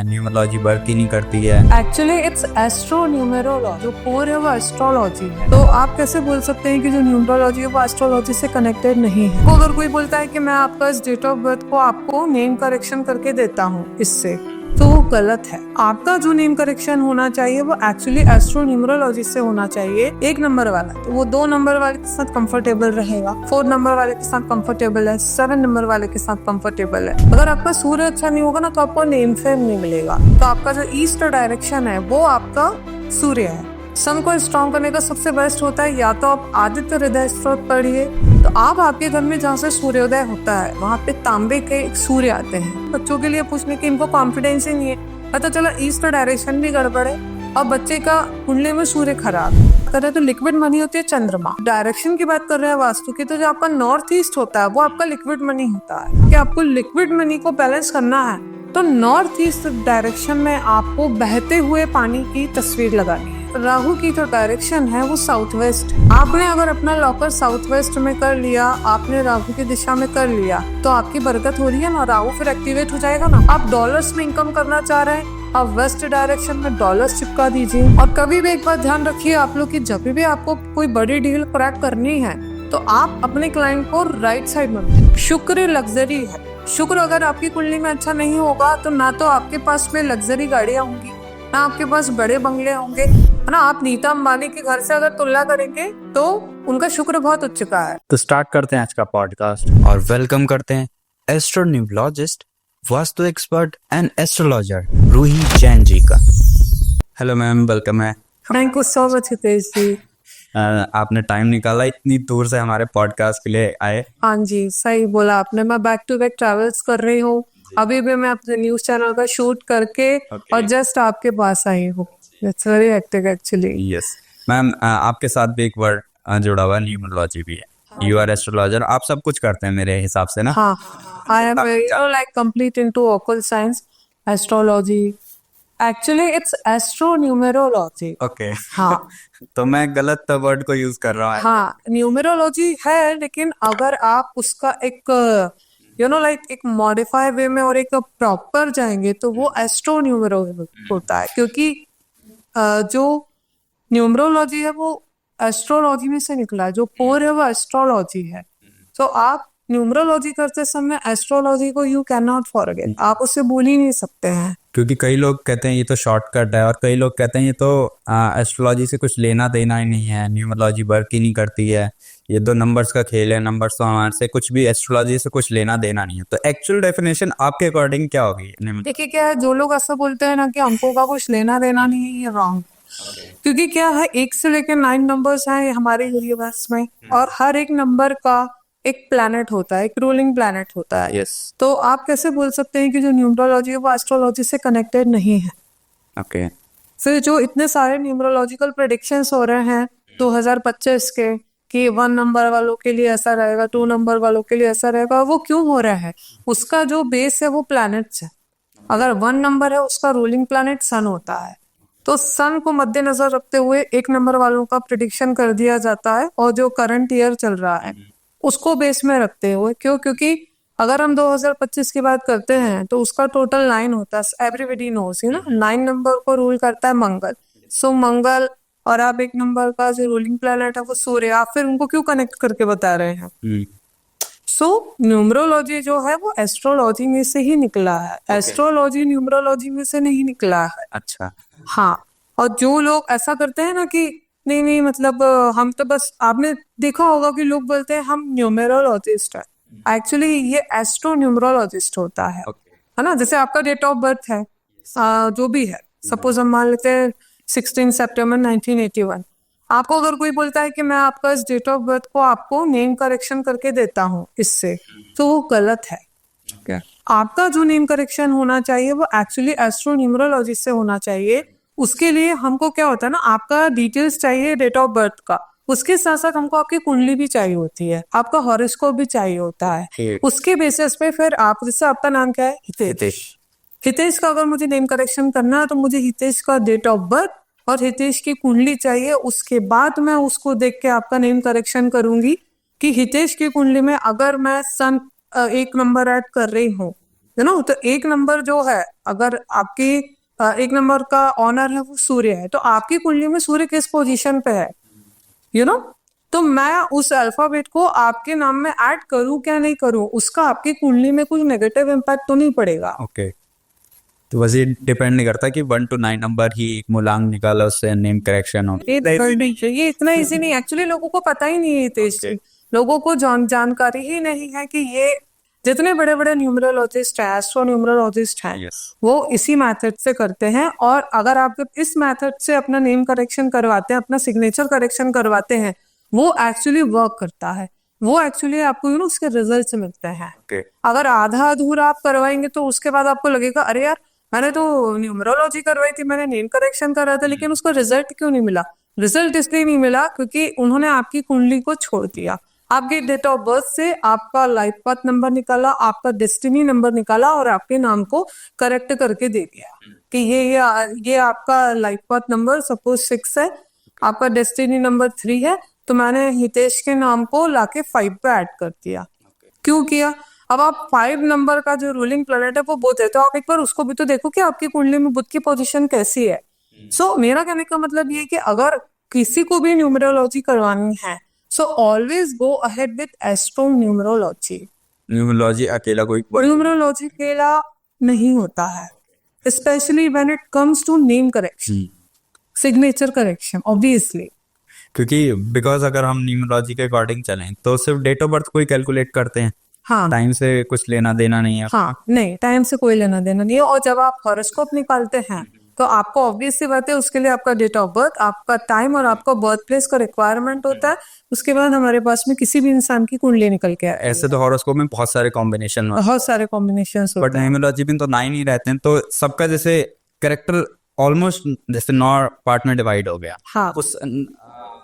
Numerology work ही नहीं करती है। एक्चुअली इट्स एस्ट्रोन्यूमेरोलॉजी, जो कोर है वो एस्ट्रोलॉजी है। तो आप कैसे बोल सकते हैं कि जो न्यूमरोलॉजी है वो एस्ट्रोलॉजी से कनेक्टेड नहीं है? तो अगर कोई बोलता है कि मैं आपका इस डेट ऑफ बर्थ को आपको नेम करेक्शन करके देता हूँ इससे, तो वो गलत है। आपका जो नेम करेक्शन होना चाहिए वो एक्चुअली एस्ट्रोन्यूमरोलॉजी से होना चाहिए। 1 नंबर वाला तो वो 2 नंबर वाले के साथ कंफर्टेबल रहेगा, 4 नंबर वाले के साथ कंफर्टेबल है, 7 नंबर वाले के साथ कंफर्टेबल है। अगर आपका सूर्य अच्छा नहीं होगा ना तो आपको नेम फेम नहीं मिलेगा। तो आपका जो ईस्ट डायरेक्शन है वो आपका सूर्य है। सन को स्ट्रॉन्ग करने का सबसे बेस्ट होता है या तो आप आदित्य हृदय स्त्रोत पढ़िए। तो आप आपके घर में जहाँ से सूर्योदय होता है वहाँ पे तांबे के एक सूर्य आते हैं। बच्चों के लिए पूछने की इनको कॉन्फिडेंस ही नहीं है, पता चला ईस्ट डायरेक्शन भी गड़बड़ है और बच्चे का कुंडली में सूर्य खराब करे। तो लिक्विड मनी होती है चंद्रमा। डायरेक्शन की बात कर रहे हैं वास्तु की, तो जो आपका नॉर्थ ईस्ट होता है वो आपका लिक्विड मनी होता है। कि आपको लिक्विड मनी को बैलेंस करना है तो नॉर्थ ईस्ट डायरेक्शन में आपको बहते हुए पानी की तस्वीर लगानी है। राहु की जो डायरेक्शन है वो साउथ वेस्ट। आपने अगर अपना लॉकर साउथ वेस्ट में कर लिया, आपने राहु की दिशा में कर लिया, तो आपकी बरकत हो रही है ना, राहु फिर एक्टिवेट हो जाएगा ना। आप डॉलर्स में इनकम करना चाह रहे हैं, आप वेस्ट डायरेक्शन में डॉलर्स चिपका दीजिए। और कभी भी एक बात ध्यान रखिए आप लोग की, जब भी आपको कोई बड़ी डील क्रैक करनी है तो आप अपने क्लाइंट को राइट साइड में। शुक्र लग्जरी है। शुक्र अगर आपकी कुंडली में अच्छा नहीं होगा तो ना तो आपके पास में लग्जरी गाड़ियां होंगी, ना आपके पास बड़े बंगले होंगे, है ना। आप नीता अंबानी के घर से अगर तुलना करेंगे तो उनका शुक्र बहुत उच्च का है। तो स्टार्ट करते हैं आज का पॉडकास्ट और वेलकम करते हैं astronumerologist, vastu expert and astrologer Ruhi Jain ji का। हेलो मैम, वेलकम है। Thank you so much Hitesh ji. आपने टाइम निकाला, इतनी दूर से हमारे पॉडकास्ट के लिए आए। हाँ जी, सही बोला आपने। मैं बैक टू बैक ट्रैवल्स कर रही हूँ। अभी भी मैं अपने न्यूज चैनल का शूट करके और जस्ट आपके पास आई हूँ। It's very hectic actually. Yes ma'am, आपके साथ भी एक वर्ड जुड़ा हुआ न्यूमरोलॉजी भी है। यू आर एस्ट्रोलॉजर, आप सब कुछ करते हैं मेरे हिसाब से ना। हाँ, I am like complete into occult science, astrology. Actually it's astronumerology. Okay. हाँ तो मैं गलत वर्ड को यूज कर रहा हूँ। हाँ, न्यूमेरोलॉजी है, लेकिन अगर आप उसका एक लाइक एक मॉडिफाई वे में और एक प्रॉपर जाएंगे तो वो एस्ट्रोन्यूमेरोलॉजी होता है। क्योंकि जो न्यूमरोलॉजी है वो एस्ट्रोलॉजी में से निकला है, जो कोर है वो एस्ट्रोलॉजी है। तो आप न्यूमरोलॉजी करते समय एस्ट्रोलॉजी को यू कैन नॉट फॉरगेट, आप उससे भूल ही नहीं सकते हैं। क्योंकि कई लोग कहते हैं ये तो शॉर्टकट है और कई लोग कहते हैं ये तो एस्ट्रोलॉजी से कुछ लेना देना ही नहीं है, न्यूमरोलॉजी वर्क ही नहीं करती है, ये 2 नंबर्स का खेल है, नंबर्स तो हमारे से कुछ भी एस्ट्रोलॉजी से कुछ लेना देना नहीं है। तो एक्चुअल डेफिनेशन आपके अकॉर्डिंग क्या होगी? देखिए क्या है, जो लोग ऐसा बोलते हैं ना कि हमको का कुछ लेना देना नहीं है, ये रॉन्ग। क्योंकि क्या है, 1 से लेकर 9 नंबर्स हैं हमारे यूनिवर्स में और हर एक नंबर का एक प्लैनेट होता है, एक रूलिंग प्लैनेट होता है। तो आप कैसे बोल सकते हैं कि जो न्यूमरोलॉजी है वो एस्ट्रोलॉजी से कनेक्टेड नहीं है? ओके। फिर जो इतने सारे न्यूमरोलॉजिकल प्रेडिक्शंस हो रहे हैं 2025 के कि 1 नंबर वालों के लिए ऐसा रहेगा, 2 नंबर वालों के लिए ऐसा रहेगा, वो क्यों हो रहा है? उसका जो बेस है वो प्लैनेट्स है। अगर 1 नंबर है उसका रूलिंग प्लैनेट सन होता है, तो सन को मद्देनजर रखते हुए 1 नंबर वालों का प्रिडिक्शन कर दिया जाता है और जो करंट ईयर चल रहा है उसको बेस में रखते हुए। क्योंकि अगर हम 2025 की बात करते हैं तो उसका टोटल 9 होता है। एवरीबडी नोस ना, 9 नंबर को रूल करता है मंगल। सो मंगल और आप 1 नंबर का जो रूलिंग प्लैनेट है वो सूर्य, आप फिर उनको क्यों कनेक्ट करके बता रहे हैं? सो न्यूमरोलॉजी जो है वो एस्ट्रोलॉजी में से ही निकला है। एस्ट्रोलॉजी न्यूमरोलॉजी में से नहीं निकला है। अच्छा। हाँ, और जो लोग ऐसा करते हैं ना कि नहीं नहीं मतलब हम तो बस, आपने देखा होगा कि लोग बोलते हैं हम न्यूमेरोलॉजिस्ट है। एक्चुअली ये एस्ट्रो न्यूमरोलॉजिस्ट होता है ना। जैसे आपका डेट ऑफ बर्थ है जो भी है, सपोज हम मान लेते हैं 16 सितंबर 1981। आपको अगर कोई बोलता है कि मैं आपका इस डेट ऑफ बर्थ को आपको नेम करेक्शन करके देता हूँ इससे, तो वो गलत है। क्या? आपका जो नेम करेक्शन होना चाहिए वो एक्चुअली एस्ट्रो न्यूमरोलॉजी से होना चाहिए। उसके लिए हमको क्या होता है ना, आपका डिटेल्स चाहिए डेट ऑफ बर्थ का, उसके साथ साथ हमको आपकी कुंडली भी चाहिए होती है, आपका हॉरोस्कोप भी चाहिए होता है। उसके बेसिस पे फिर आप, जैसे आपका नाम क्या है? हितेश। हितेश का अगर मुझे नेम करेक्शन करना है तो मुझे हितेश का डेट ऑफ बर्थ और हितेश की कुंडली चाहिए। उसके बाद मैं उसको देख के आपका नेम करेक्शन करूंगी कि हितेश की कुंडली में अगर मैं सन 1 नंबर ऐड कर रही हूँ, तो एक नंबर जो है, अगर आपकी एक नंबर का ऑनर है वो सूर्य है, तो आपकी कुंडली में सूर्य किस पोजीशन पे है, तो मैं उस अल्फाबेट को आपके नाम में ऐड करूं क्या नहीं करूं, उसका आपकी कुंडली में कुछ नेगेटिव इम्पैक्ट तो नहीं पड़ेगा। ओके, तो बस ये डिपेंड नहीं करता कि 1 to 9 नंबर ही एक मूलांक निकाला उससे नेम करेक्शन हो। ये इतना इजी नहीं, एक्चुअली लोगों को पता ही नहीं है हितेश जी, लोगों को जानकारी ही नहीं है कि ये जितने बड़े बड़े न्यूमरोलॉजिस्ट हैं, एस्ट्रो न्यूमरोलॉजिस्ट हैं, Yes. वो इसी मेथड से करते हैं। और अगर आप इस मेथड से अपना नेम करेक्शन करवाते हैं, अपना सिग्नेचर करेक्शन करवाते हैं, वो एक्चुअली वर्क करता है, वो एक्चुअली आपको उसके रिजल्ट मिलते हैं। Okay. अगर आधा अधूरा आप करवाएंगे तो उसके बाद आपको लगेगा अरे यार मैंने तो न्यूमरोलॉजी करवाई थी, मैंने नेम करेक्शन करा था, लेकिन उसका रिजल्ट क्यों नहीं मिला। रिजल्ट इसलिए नहीं मिला क्योंकि उन्होंने आपकी कुंडली को छोड़ दिया, आपके डेट ऑफ बर्थ से आपका लाइफ पाथ नंबर निकाला, आपका डेस्टिनी नंबर निकाला और आपके नाम को करेक्ट करके दे दिया कि ये आपका लाइफ पाथ नंबर सपोज 6 है, आपका डेस्टिनी नंबर 3 है, तो मैंने हितेश के नाम को लाके 5 पे ऐड कर दिया। क्यों किया? अब आप 5 नंबर का जो रूलिंग प्लैनेट है वो बुध है, तो आप एक बार उसको भी तो देखो कि आपकी कुंडली में बुध की पोजीशन कैसी है। सो मेरा कहने का मतलब ये कि अगर किसी को भी न्यूमरोलॉजी करवानी है, so always go ahead with astro numerology. Numerology अकेला कोई न्यूमरोलॉजी अकेला नहीं होता है, specially when it comes to name correction, signature correction, obviously. क्योंकि बिकॉज अगर हम न्यूमरोलॉजी के अकॉर्डिंग चलें तो सिर्फ डेट ऑफ बर्थ को ही कैलकुलेट करते हैं, हाँ, टाइम से कुछ लेना देना नहीं है। हाँ, नहीं, टाइम से कोई लेना देना नहीं है। और जब आप हॉरोस्कोप निकालते हैं तो आपको ऑब्वियस सी बात है उसके लिए आपका डेट ऑफ बर्थ, आपका टाइम और आपका बर्थ प्लेस का रिक्वायरमेंट होता है। उसके बाद हमारे पास में किसी भी इंसान की कुंडली निकल के आए, ऐसे तो हॉरोस्कोप में बहुत सारे कॉम्बिनेशन बहुत सारे कॉम्बिनेशन बट होते हैं। न्यूमरोलॉजी में तो 9 ही रहते हैं, तो सबका जैसे कैरेक्टर ऑलमोस्ट जैसे 9 पार्ट में डिवाइड हो गया। हाँ,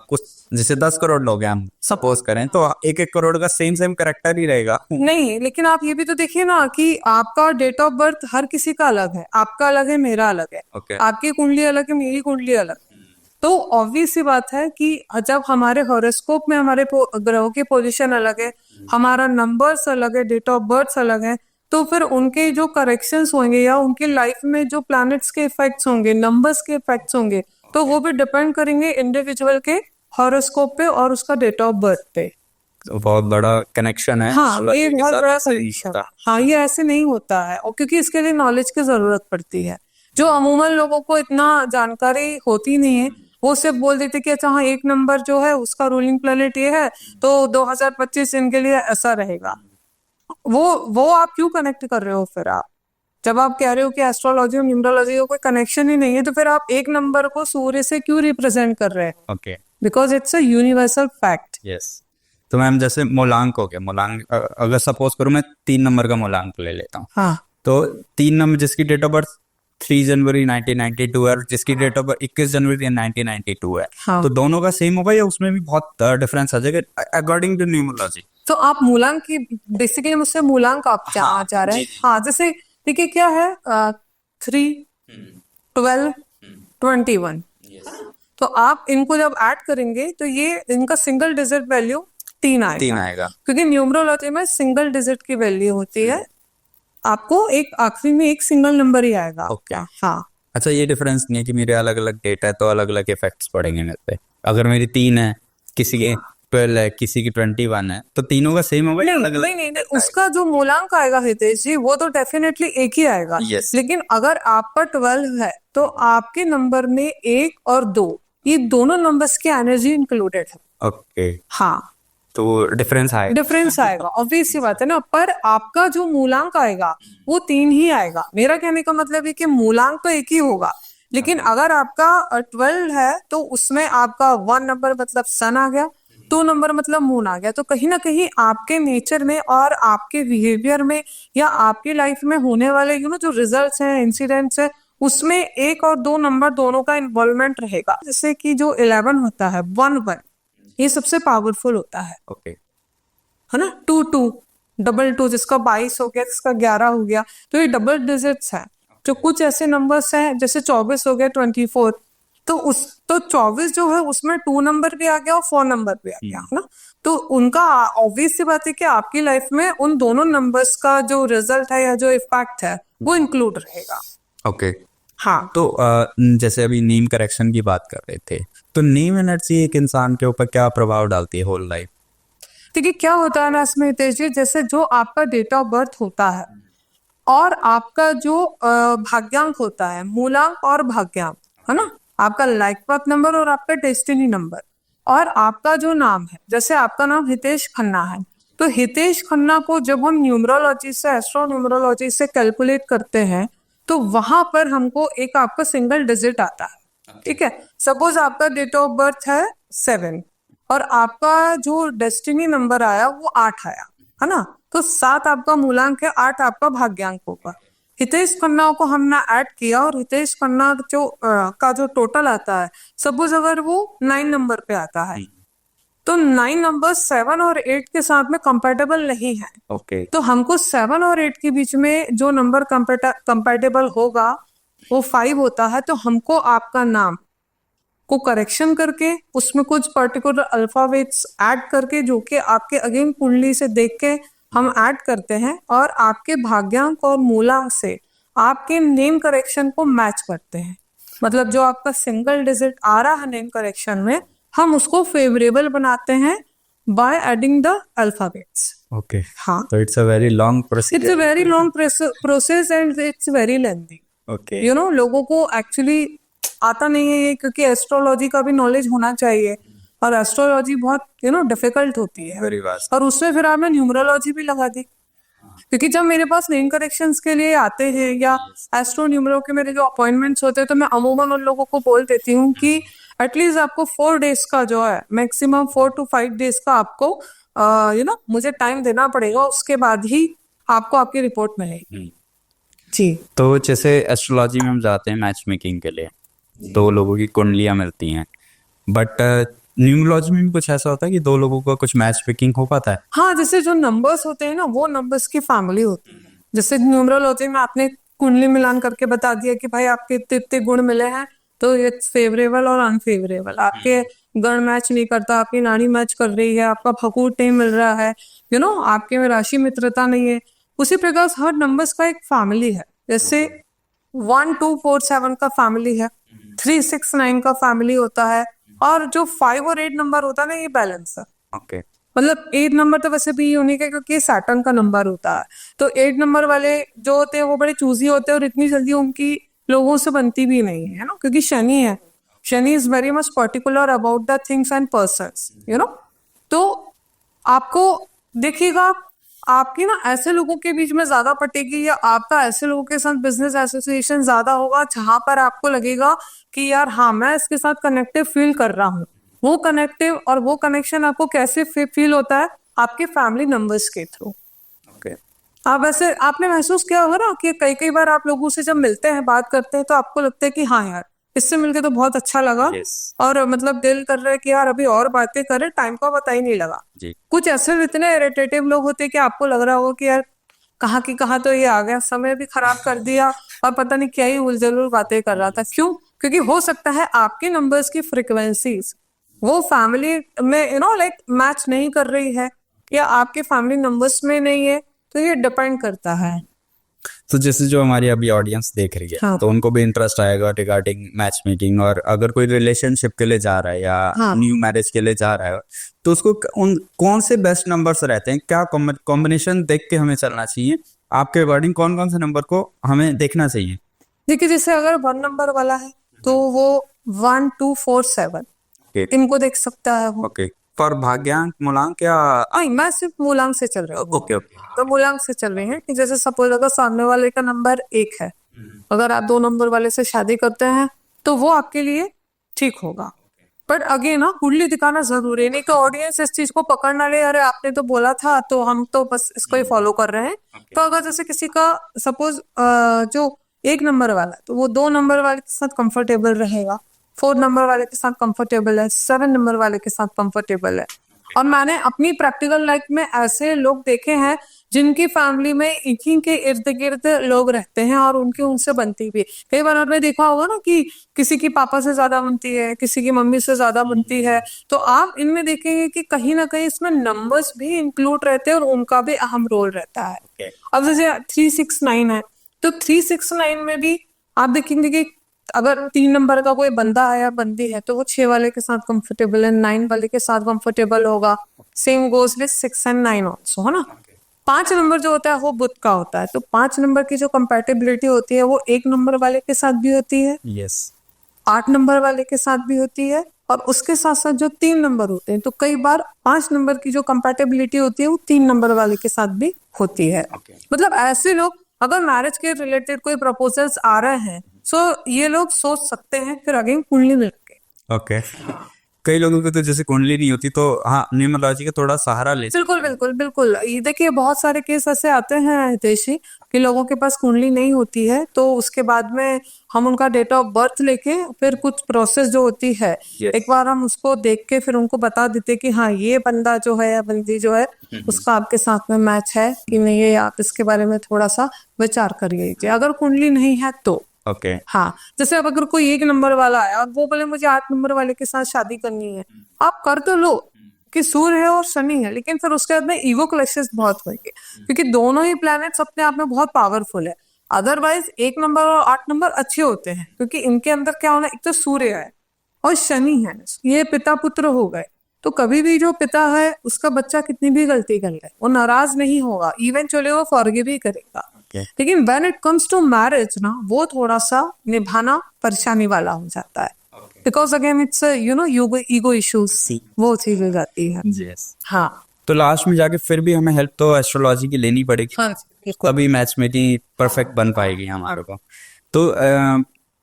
कुछ जैसे 10 करोड़ लोग हैं हम सपोज करें, तो 1-1 करोड़ का सेम कैरेक्टर ही रहेगा। नहीं, लेकिन आप ये भी तो देखिए ना कि आपका डेट ऑफ बर्थ हर किसी का अलग है, आपका अलग है, मेरा अलग है, Okay. आपकी कुंडली अलग है, मेरी कुंडली अलग है। तो ऑब्वियस सी बात है कि जब हमारे हॉरोस्कोप में हमारे ग्रहों की पोजीशन अलग है, हमारा नंबर्स अलग है, डेट ऑफ बर्थ अलग है, तो फिर उनके जो करेक्शंस होंगे या उनकी लाइफ में जो प्लैनेट्स के इफेक्ट्स होंगे, नंबर्स के इफेक्ट्स होंगे, तो वो भी डिपेंड करेंगे इंडिविजुअल के हॉरोस्कोप पे और उसका डेट ऑफ बर्थ पे। तो बहुत बड़ा कनेक्शन है। हाँ, ये बहुत बड़ा सोल्यूशन। हाँ, ये ऐसे नहीं होता है, और क्योंकि इसके लिए नॉलेज की जरूरत पड़ती है, जो अमूमन लोगों को इतना जानकारी होती नहीं है। वो सिर्फ बोल देते कि अच्छा हाँ, एक नंबर जो है उसका रूलिंग प्लैनेट ये है, तो 2025 इनके लिए ऐसा रहेगा। वो आप क्यों कनेक्ट कर रहे हो? फिर आप जब आप कह रहे हो कि एस्ट्रोलॉजी और न्यूमरोलॉजी का कोई कनेक्शन ही नहीं है, तो फिर आप एक नंबर को सूर्य से क्यों रिप्रेजेंट कर रहे हैं? Okay, because it's a universal fact. Yes. तो मैम जैसे मूलांक हो गया, मूलांक अगर सपोज करूँ मैं 3 नंबर का मूलांक ले लेता हूँ, हाँ, तो 3 नंबर जिसकी डेट ऑफ बर्थ 3 जनवरी 1992 है और जिसकी डेट ऑफ बर्थ 21 जनवरी 1992 है, हाँ। तो दोनों का सेम होगा या उसमें भी बहुत डिफरेंस आ जाएगा अकॉर्डिंग टू न्यूमरोलॉजी? तो आप मूलांक की बेसिकली मुझसे मूलांक आप चाह रहे हैं? हाँ, जैसे देखिए क्या है 3, 12, 21, तो आप इनको जब ऐड करेंगे तो ये इनका सिंगल डिजिट वैल्यू 3 आएगा, क्योंकि न्यूमरोलॉजी में सिंगल डिजिट की वैल्यू होती है, आपको एक आखिरी में एक सिंगल नंबर ही आएगा। ओके, हाँ, अच्छा, ये डिफरेंस नहीं है कि मेरे अलग अलग डेट है तो अलग अलग इफेक्ट्स पड़ेंगे मेरे पे? अगर मेरी 3 है, किसी की 12 है, किसी की 21 है, तो तीनों का सेम होगा या अलग अलग? नहीं, उसका जो मूलांक आएगा हितेश जी, वो तो डेफिनेटली एक ही आएगा। Yes. लेकिन अगर आपका 12 है तो आपके नंबर में 1 और 2 ये दोनों नंबर्स की एनर्जी इंक्लूडेड है। ओके, हाँ, तो डिफरेंस आएगा ऑब्वियस सी बात है ना, पर आपका जो मूलांक आएगा वो 3 ही आएगा। मेरा कहने का मतलब है कि मूलांक तो एक ही होगा, लेकिन अगर आपका 12 है तो उसमें आपका 1 नंबर मतलब सन आ गया, 2 नंबर मतलब मून आ गया, तो कहीं ना कहीं आपके नेचर में और आपके बिहेवियर में या आपकी लाइफ में होने वाले जो रिजल्ट्स हैं, इंसिडेंट्स हैं, उसमें 1 और 2 नंबर दोनों का इन्वॉल्वमेंट रहेगा। जैसे कि जो 11 होता है, 1 ये सबसे पावरफुल होता है, ओके, है ना। 2 2 जिसका 22 हो गया, जिसका 11 हो गया, तो ये डबल डिजिट्स है। जो कुछ ऐसे नंबर्स हैं जैसे 24 हो गया, 24, तो 24 जो है उसमें 2 नंबर भी आ गया और 4 नंबर भी आ गया, है ना। तो उनका ऑब्वियस सी बात है कि आपकी लाइफ में उन दोनों नंबर्स का जो रिजल्ट है या जो इफेक्ट है वो इंक्लूड रहेगा। ओके। हाँ, तो जैसे अभी नेम करेक्शन की बात कर रहे थे, तो नेम एनर्जी एक इंसान के ऊपर क्या प्रभाव डालती है होल लाइफ? देखिए क्या होता है ना इसमें हितेश जी, जैसे जो आपका डेट ऑफ बर्थ होता है और आपका जो भाग्यांक होता है, मूलांक और भाग्यांक, है ना, आपका लाइफ पाथ नंबर और आपका डेस्टिनी नंबर, और आपका जो नाम है, जैसे आपका नाम हितेश खन्ना है, तो हितेश खन्ना को जब हम न्यूमरोलॉजी से, एस्ट्रो न्यूमरोलॉजी से कैलकुलेट करते हैं तो वहां पर हमको एक आपका सिंगल डिजिट आता है। ठीक है, सपोज आपका डेट ऑफ बर्थ है 7 और आपका जो डेस्टिनी नंबर आया वो 8 आया, है ना, तो 7 आपका मूलांक है, 8 आपका भाग्यांक होगा। हितेश खन्ना को हमने ऐड किया और हितेश खन्ना जो का जो टोटल आता है, सपोज अगर वो 9 नंबर पे आता है तो 9 नंबर 7 और 8 के साथ में कंपेटेबल नहीं है। ओके। तो हमको 7 और 8 के बीच में जो नंबर कंपेटेबल होगा वो 5 होता है। तो हमको आपका नाम को करेक्शन करके उसमें कुछ पर्टिकुलर अल्फाबेट्स ऐड करके, जो कि आपके अगेन कुंडली से देख के हम ऐड करते हैं और आपके भाग्यांक और मूलांक से आपके नेम करेक्शन को मैच करते हैं। मतलब जो आपका सिंगल डिजिट आ रहा है नेम करेक्शन में, हम उसको फेवरेबल बनाते हैं by adding the alphabets. Okay. हाँ, तो it's a very long it's procedure. A very long process and it's very lengthy. Okay. You know, लोगों को एक्चुअली आता नहीं है ये, क्योंकि एस्ट्रोलॉजी का भी नॉलेज होना चाहिए और एस्ट्रोलॉजी बहुत डिफिकल्ट होती है। Very vast. और उसमें फिर आपने न्यूमरोलॉजी भी लगा दी, क्योंकि जब मेरे पास नेम करेक्शंस के लिए आते हैं या एस्ट्रो न्यूमरो के मेरे जो अपॉइंटमेंट्स होते हैं, तो मैं अमूमन उन लोगों को बोल देती हूँ कि एटलीस्ट आपको 4 डेज का जो है, मैक्सिमम 4 to 5 डेज का आपको मुझे टाइम देना पड़ेगा, उसके बाद ही आपको आपकी रिपोर्ट मिलेगी। जी, तो जैसे एस्ट्रोलॉजी में हम जाते हैं मैच मेकिंग के लिए, दो लोगों की कुंडलियां मिलती हैं, बट न्यूमरोलॉजी में भी कुछ ऐसा होता है कि दो लोगों का कुछ मैच मेकिंग हो पाता है? हाँ, जैसे जो नंबर्स होते हैं ना, वो नंबर्स की फैमिली होती है। जैसे न्यूमरोलॉजी में आपने कुंडली मिलान करके बता दिया कि भाई आपके इतने इतने गुण मिले हैं, तो ये फेवरेबल और अनफेवरेबल, आपके गण मैच नहीं करता, आपकी नाड़ी मैच कर रही है, आपका फकूट नहीं मिल रहा है, आपके में राशि मित्रता नहीं है। उसी प्रकार से हर नंबर्स का एक फैमिली है। जैसे 1 2 4 7 का फैमिली है, 3 6 9 का फैमिली होता है, और जो 5 और 8 नंबर होता है ना, ये बैलेंस है। ओके। मतलब 8 नंबर तो वैसे भी यूनिक है क्योंकि सैटर्न का नंबर होता है। तो 8 नंबर वाले जो होते हैं वो बड़े चूजी होते हैं और इतनी जल्दी उनकी लोगों से बनती भी नहीं है ना, क्योंकि शनि है। Shani is very much particular about the things and persons, तो आपको देखिएगा, आपकी ना ऐसे लोगों के बीच में ज्यादा पटेगी, या आपका ऐसे लोगों के साथ बिजनेस एसोसिएशन ज्यादा होगा जहां पर आपको लगेगा कि यार हाँ, मैं इसके साथ कनेक्टिव फील कर रहा हूँ। वो कनेक्टिव और वो कनेक्शन आपको कैसे फील होता है? आपके फैमिली नंबर्स के थ्रू। ओके। आप ऐसे आपने महसूस किया होगा ना कि कई कई बार आप लोगों से जब मिलते हैं, बात करते हैं, तो आपको लगता है कि हाँ यार, इससे मिलके तो बहुत अच्छा लगा। Yes. और मतलब दिल कर रहा है कि यार अभी और बातें करें, टाइम का पता ही नहीं लगा। जी। कुछ ऐसे इतने इरिटेटिव लोग होते हैं कि आपको लग रहा होगा कि यार कहाँ की कहाँ तो ये आ गया, समय भी खराब कर दिया और पता नहीं क्या ही उलझुल बातें कर रहा था। क्यों? क्योंकि हो सकता है आपके नंबर्स की फ्रिक्वेंसीज वो फैमिली में लाइक मैच नहीं कर रही है, या आपके फैमिली नंबर्स में नहीं है, तो ये डिपेंड करता है। तो जैसे जो हमारी अभी ऑडियंस देख रही है, हाँ। तो उनको भी इंटरेस्ट आएगा रिगार्डिंग मैच मेकिंग, और अगर कोई रिलेशनशिप के लिए जा रहा है या हाँ। न्यू मैरिज के लिए जा रहा है, तो उसको उन कौन से बेस्ट नंबर्स रहते हैं, क्या कॉम्बिनेशन देख के हमें चलना चाहिए? आपके अकॉर्डिंग कौन कौन से नंबर को हमें देखना चाहिए? देखिए, जैसे अगर 1 नंबर वाला है तो वो 1 2 4 7 ओके। इनको देख सकता है वो। ओके। पर भाग्यांक मूलांक क्या? आई मैं सिर्फ मूलांक से चल रही हूँ। ओके। ओके। तो मूलांक से चल रही है कि जैसे सपोज अगर सामने वाले का नंबर 1 है, अगर आप 2 नंबर वाले से शादी करते हैं तो वो आपके लिए ठीक होगा। बट अगेन ना, कुंडली दिखाना जरूरी है, नहीं तो ऑडियंस इस चीज को पकड़ ना ले, अरे आपने तो बोला था तो हम तो बस इसको ही फॉलो कर रहे हैं। तो अगर जैसे किसी का सपोज जो 1 नंबर वाला है, तो वो 2 नंबर वाले के साथ कंफर्टेबल रहेगा, 4 नंबर वाले के साथ कंफर्टेबल है, 7 नंबर वाले के साथ कंफर्टेबल है। और मैंने अपनी प्रैक्टिकल लाइफ में ऐसे लोग देखे हैं जिनकी फैमिली में इन्हीं के इर्द गिर्द लोग रहते हैं और उनकी उनसे बनती भी है। कई बार आपने देखा होगा ना कि किसी की पापा से ज्यादा बनती है, किसी की मम्मी से ज्यादा बनती है, तो आप इनमें देखेंगे कि कहीं ना कहीं इसमें नंबर्स भी इंक्लूड रहते हैं और उनका भी अहम रोल रहता है। अब जैसे 369 है, तो 369 में भी आप देखेंगे कि अगर 3 नंबर का कोई बंदा है या बंदी है तो वो 6 वाले के साथ कंफर्टेबल है, 9 वाले के साथ कंफर्टेबल होगा। Same goes with 6 and 9 also, है ना। 5 नंबर जो होता है वो बुध का होता है, तो 5 नंबर की जो कंपैटिबिलिटी होती है वो 1 नंबर वाले के साथ भी होती है, यस 8 नंबर वाले के साथ भी होती है, और उसके साथ साथ जो 3 नंबर होते हैं, तो कई बार 5 नंबर की जो कंपैटिबिलिटी होती है वो 3 नंबर वाले के साथ भी होती है। मतलब ऐसे लोग अगर मैरिज के रिलेटेड कोई प्रपोजल्स आ रहे हैं, सो ये लोग सोच सकते हैं फिर अगेन कुंडली मिल के। ओके। कई लोगों को तो जैसे कुंडली नहीं होती तो हाँ न्यूमरोलॉजी का थोड़ा सहारा ले सकते बिल्कुल बिल्कुल बिल्कुल, ये देखिए बहुत सारे केस ऐसे आते हैं हितेशी कि लोगों के पास कुंडली नहीं होती है, तो उसके बाद में हम उनका डेट ऑफ बर्थ लेके फिर कुछ प्रोसेस जो होती है Yes. एक बार हम उसको देख के फिर उनको बता देते कि हाँ ये बंदा जो है या बंदी जो है उसका आपके साथ में मैच है कि नहीं, ये आप इसके बारे में थोड़ा सा विचार करिए। अगर कुंडली नहीं है तो ओके हाँ, जैसे अब अगर कोई 1 नंबर वाला है और वो बोले मुझे 8 नंबर वाले के साथ शादी करनी है, आप कर तो लो कि सूर्य है और शनि है, लेकिन फिर उसके बाद में ईगो क्लैशेस बहुत होंगे क्योंकि दोनों ही प्लैनेट्स अपने आप में बहुत पावरफुल है। अदरवाइज 1 नंबर और 8 नंबर अच्छे होते हैं क्योंकि इनके अंदर क्या होना, एक तो सूर्य है और शनि है, ये पिता पुत्र हो गए। तो कभी भी जो पिता है उसका बच्चा कितनी भी गलती कर ले वो नाराज नहीं होगा, इवेंचुअली वो फॉरगिव भी करेगा। लेकिन when it comes to marriage ना, वो थोड़ा सा निभाना परेशानी वाला हो जाता है because again it's ego issues, वो चीज हो जाती है। यस। हाँ तो लास्ट में जाके फिर भी हमें हेल्प तो एस्ट्रोलॉजी की लेनी पड़ेगी, हाँ बिल्कुल। तभी मैच मेकिंग परफेक्ट बन पाएगी हमारे को। तो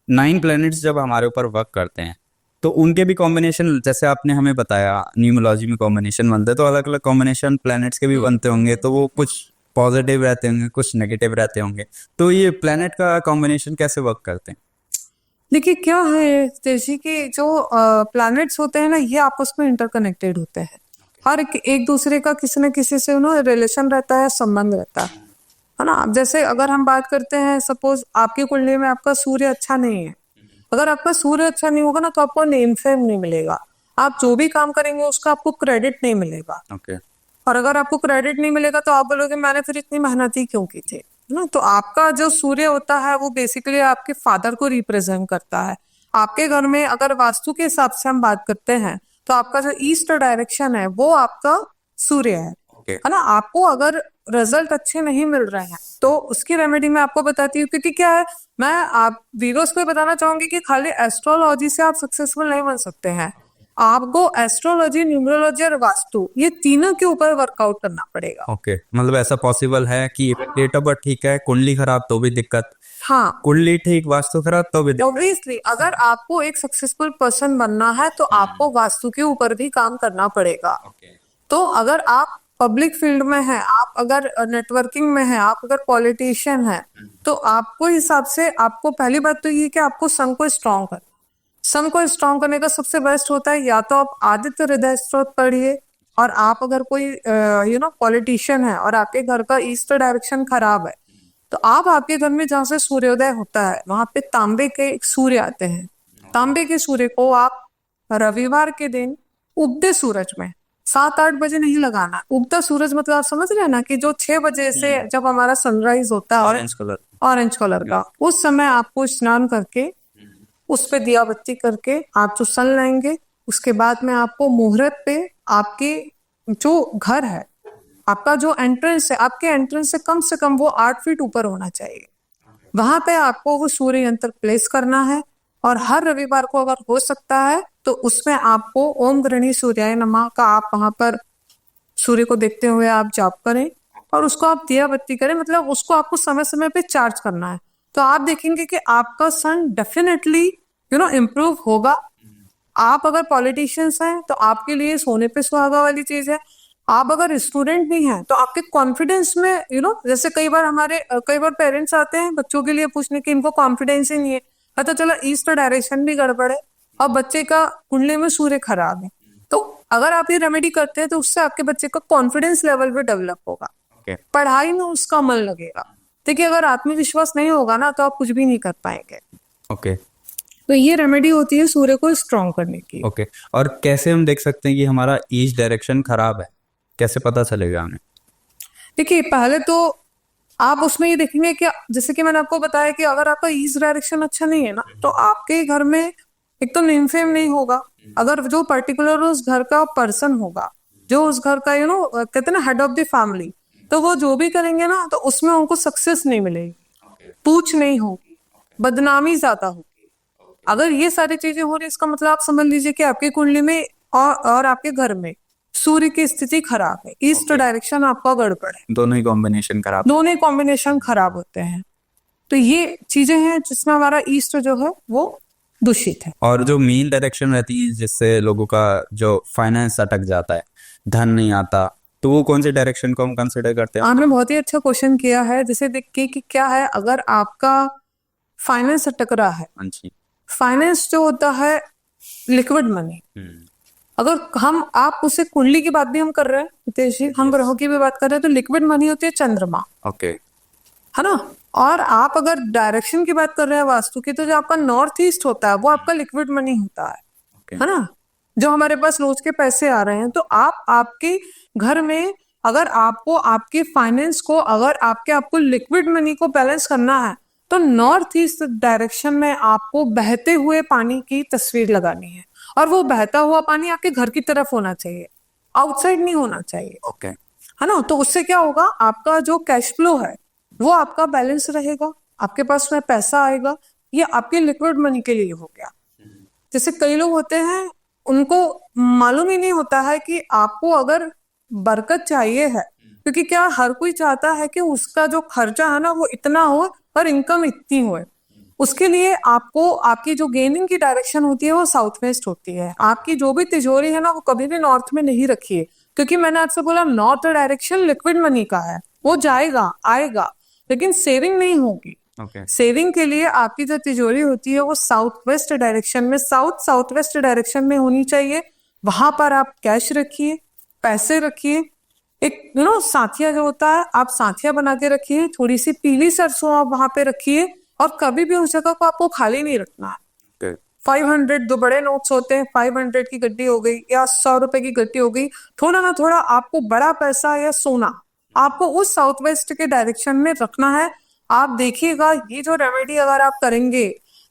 9 प्लैनेट्स जब हमारे ऊपर वर्क करते हैं तो उनके भी कॉम्बिनेशन, जैसे आपने हमें बताया न्यूमरोलॉजी में कॉम्बिनेशन बनते हैं, तो अलग अलग कॉम्बिनेशन प्लैनेट्स के भी बनते होंगे, तो वो कुछ पॉजिटिव रहते होंगे कुछ नेगेटिव रहते होंगे। तो ये प्लैनेट का कॉम्बिनेशन कैसे वर्क करते हैं? देखिए क्या है तेजी कि जो प्लैनेट्स होते हैं ना, ये आपस में इंटरकनेक्टेड होते हैं, हर एक दूसरे का किसी न किसी से रिलेशन रहता है, संबंध रहता है ना। अब जैसे अगर हम बात करते हैं, सपोज आपकी कुंडली में आपका सूर्य अच्छा नहीं है, अगर आपका सूर्य अच्छा नहीं होगा ना तो आपको नेम फेम नहीं मिलेगा, आप जो भी काम करेंगे उसका आपको क्रेडिट नहीं मिलेगा। ओके और अगर आपको क्रेडिट नहीं मिलेगा तो आप बोलोगे मैंने फिर इतनी मेहनत ही क्यों की थी, है ना। तो आपका जो सूर्य होता है वो बेसिकली आपके फादर को रिप्रेजेंट करता है। आपके घर में अगर वास्तु के हिसाब से हम बात करते हैं तो आपका जो ईस्ट डायरेक्शन है वो आपका सूर्य है ना। आपको अगर रिजल्ट अच्छे नहीं मिल रहे हैं तो उसकी रेमेडी मैं आपको बताती हूँ, क्योंकि क्या है, मैं आप व्यूअर्स को बताना चाहूंगी कि खाली एस्ट्रोलॉजी से आप सक्सेसफुल नहीं बन सकते हैं, आपको एस्ट्रोलॉजी, न्यूमरोलॉजी और वास्तु, ये तीनों के ऊपर वर्कआउट करना पड़ेगा। ओके, मतलब ऐसा पॉसिबल है कि डेट ऑफ बर्थ ठीक है, कुंडली खराब तो भी दिक्कत, हाँ कुंडली ठीक वास्तु खराब तो भी दिक्कत। ऑब्वियसली अगर आपको एक सक्सेसफुल पर्सन बनना है तो आपको वास्तु के ऊपर भी काम करना पड़ेगा। तो अगर आप पब्लिक फील्ड में हैं, आप अगर नेटवर्किंग में हैं, आप अगर पॉलिटिशियन हैं, तो आपको हिसाब से आपको पहली बात तो ये कि आपको सन को स्ट्रॉन्ग करना, सन को स्ट्रॉन्ग करने का सबसे बेस्ट होता है या तो आप आदित्य हृदय स्त्रोत पढ़िए, और आप अगर कोई पॉलिटिशियन है और आपके घर का ईस्ट डायरेक्शन खराब है तो आप आपके घर में जहाँ से सूर्योदय होता है वहां पे तांबे के एक सूर्य आते हैं, तांबे के सूर्य को आप रविवार के दिन उगते सूरज में 7-8 बजे नहीं लगाना। उगता सूरज मतलब आप समझ रहे हैं ना कि जो 6 बजे से जब हमारा सनराइज होता है ऑरेंज कलर, ऑरेंज कलर का, उस समय आपको स्नान करके उस पे दिया बत्ती करके आप जो सन लाएंगे, उसके बाद में आपको मुहूर्त पे आपके जो घर है, आपका जो एंट्रेंस है, आपके एंट्रेंस से कम वो 8 फीट ऊपर होना चाहिए, वहां पे आपको वो सूर्य यंत्र प्लेस करना है। और हर रविवार को अगर हो सकता है तो उसमें आपको ओम गृणी सूर्याय नमः का आप वहां पर सूर्य को देखते हुए आप जाप करें और उसको आप दिया बत्ती करें, मतलब उसको आपको समय समय पे चार्ज करना है। तो आप देखेंगे कि आपका सन डेफिनेटली इम्प्रूव होगा। आप अगर पॉलिटिशियंस हैं तो आपके लिए सोने पे सुहागा वाली चीज है। आप अगर स्टूडेंट नहीं हैं तो आपके कॉन्फिडेंस में जैसे कई बार पेरेंट्स आते हैं बच्चों के लिए पूछने कि इनको कॉन्फिडेंस ही नहीं है, पता चला ईस्ट डायरेक्शन भी गड़बड़ है और बच्चे का कुंडली में सूर्य खराब है, तो अगर आप ये रेमेडी करते हैं तो उससे आपके बच्चे का कॉन्फिडेंस लेवल भी डेवलप होगा। ओके पढ़ाई में उसका मन लगेगा। देखिए अगर आत्मविश्वास नहीं होगा ना तो आप कुछ भी नहीं कर पाएंगे। ओके तो ये रेमेडी होती है सूर्य को स्ट्रॉन्ग करने की। ओके। और कैसे हम देख सकते हैं कि हमारा ईस्ट डायरेक्शन खराब है, कैसे पता चलेगा हमें? देखिए पहले तो आप उसमें ये देखेंगे कि जैसे कि मैंने आपको बताया कि अगर आपका ईस्ट डायरेक्शन अच्छा नहीं है ना तो आपके घर में एक तो नेम फेम नहीं होगा। अगर जो पर्टिकुलर उस घर का पर्सन होगा, जो उस घर का कहते हैं ना हेड ऑफ द फैमिली, तो वो जो भी करेंगे ना तो उसमें उनको सक्सेस नहीं मिलेगी, पूछ नहीं होगी, बदनामी ज्यादा होगी। अगर ये सारी चीजें हो रही इसका मतलब आप समझ लीजिए कि आपकी कुंडली में और आपके घर में सूर्य की स्थिति खराब है, ईस्ट डायरेक्शन आपका गड़बड़ है, दोनों ही कॉम्बिनेशन खराब। दोनों कॉम्बिनेशन खराब होते हैं। तो ये चीजें हैं जिसमें हमारा ईस्ट जो है वो दूषित है। और जो मेन डायरेक्शन रहती है जिससे लोगों का जो फाइनेंस अटक जाता है, धन नहीं आता, तो वो कौन से डायरेक्शन को हम कंसिडर करते हैं? आपने बहुत ही अच्छा क्वेश्चन किया है। जैसे देख के कि क्या है, अगर आपका फाइनेंस अटक रहा है, हाँ जी। फाइनेंस जो होता है लिक्विड मनी, अगर हम आप उसे कुंडली की बात भी हम कर रहे हैं हितेश जी, हम ग्रहों की भी बात कर रहे हैं, तो लिक्विड मनी होती है चंद्रमा, ओके है ना। और आप अगर डायरेक्शन की बात कर रहे हैं वास्तु की, तो जो आपका नॉर्थ ईस्ट होता है वो आपका लिक्विड मनी होता है ना, जो हमारे पास रोज के पैसे आ रहे हैं। तो आप आपके घर में अगर आपको आपके फाइनेंस को, अगर आपको लिक्विड मनी को बैलेंस करना है तो नॉर्थ ईस्ट डायरेक्शन में आपको बहते हुए पानी की तस्वीर लगानी है। और वो बहता हुआ पानी आपके घर की तरफ होना चाहिए, आउटसाइड नहीं होना चाहिए, ओके है ना। तो उससे क्या होगा, आपका जो कैश फ्लो है वो आपका बैलेंस रहेगा, आपके पास में पैसा आएगा। ये आपके लिक्विड मनी के लिए हो गया। जैसे कई लोग होते हैं उनको मालूम ही नहीं होता है कि आपको अगर बरकत चाहिए है, क्योंकि क्या हर कोई चाहता है कि उसका जो खर्चा है ना वो इतना हो और इनकम इतनी हो। उसके लिए आपको आपकी जो गेनिंग की डायरेक्शन होती है वो साउथ वेस्ट होती है। आपकी जो भी तिजोरी है ना वो कभी भी नॉर्थ में नहीं रखिए, क्योंकि मैंने आपसे बोला नॉर्थ डायरेक्शन लिक्विड मनी का है, वो जाएगा आएगा लेकिन सेविंग नहीं होगी। ओके सेविंग के लिए आपकी जो तिजोरी होती है वो साउथ वेस्ट डायरेक्शन में, साउथ वेस्ट डायरेक्शन में होनी चाहिए। वहां पर आप कैश रखिए, पैसे रखिए। एक साथिया जो होता है आप साथिया बना के रखिए, थोड़ी सी पीली सरसों आप वहां पे रखिए। और कभी भी उस जगह को आपको खाली नहीं रखना है। 500 दो बड़े नोट्स होते हैं, 500 की गड्डी हो गई या 100 रुपए की गड्डी हो गई, थोड़ा ना थोड़ा आपको बड़ा पैसा या सोना आपको उस साउथ वेस्ट के डायरेक्शन में रखना है। आप देखिएगा ये जो रेमेडी अगर आप करेंगे,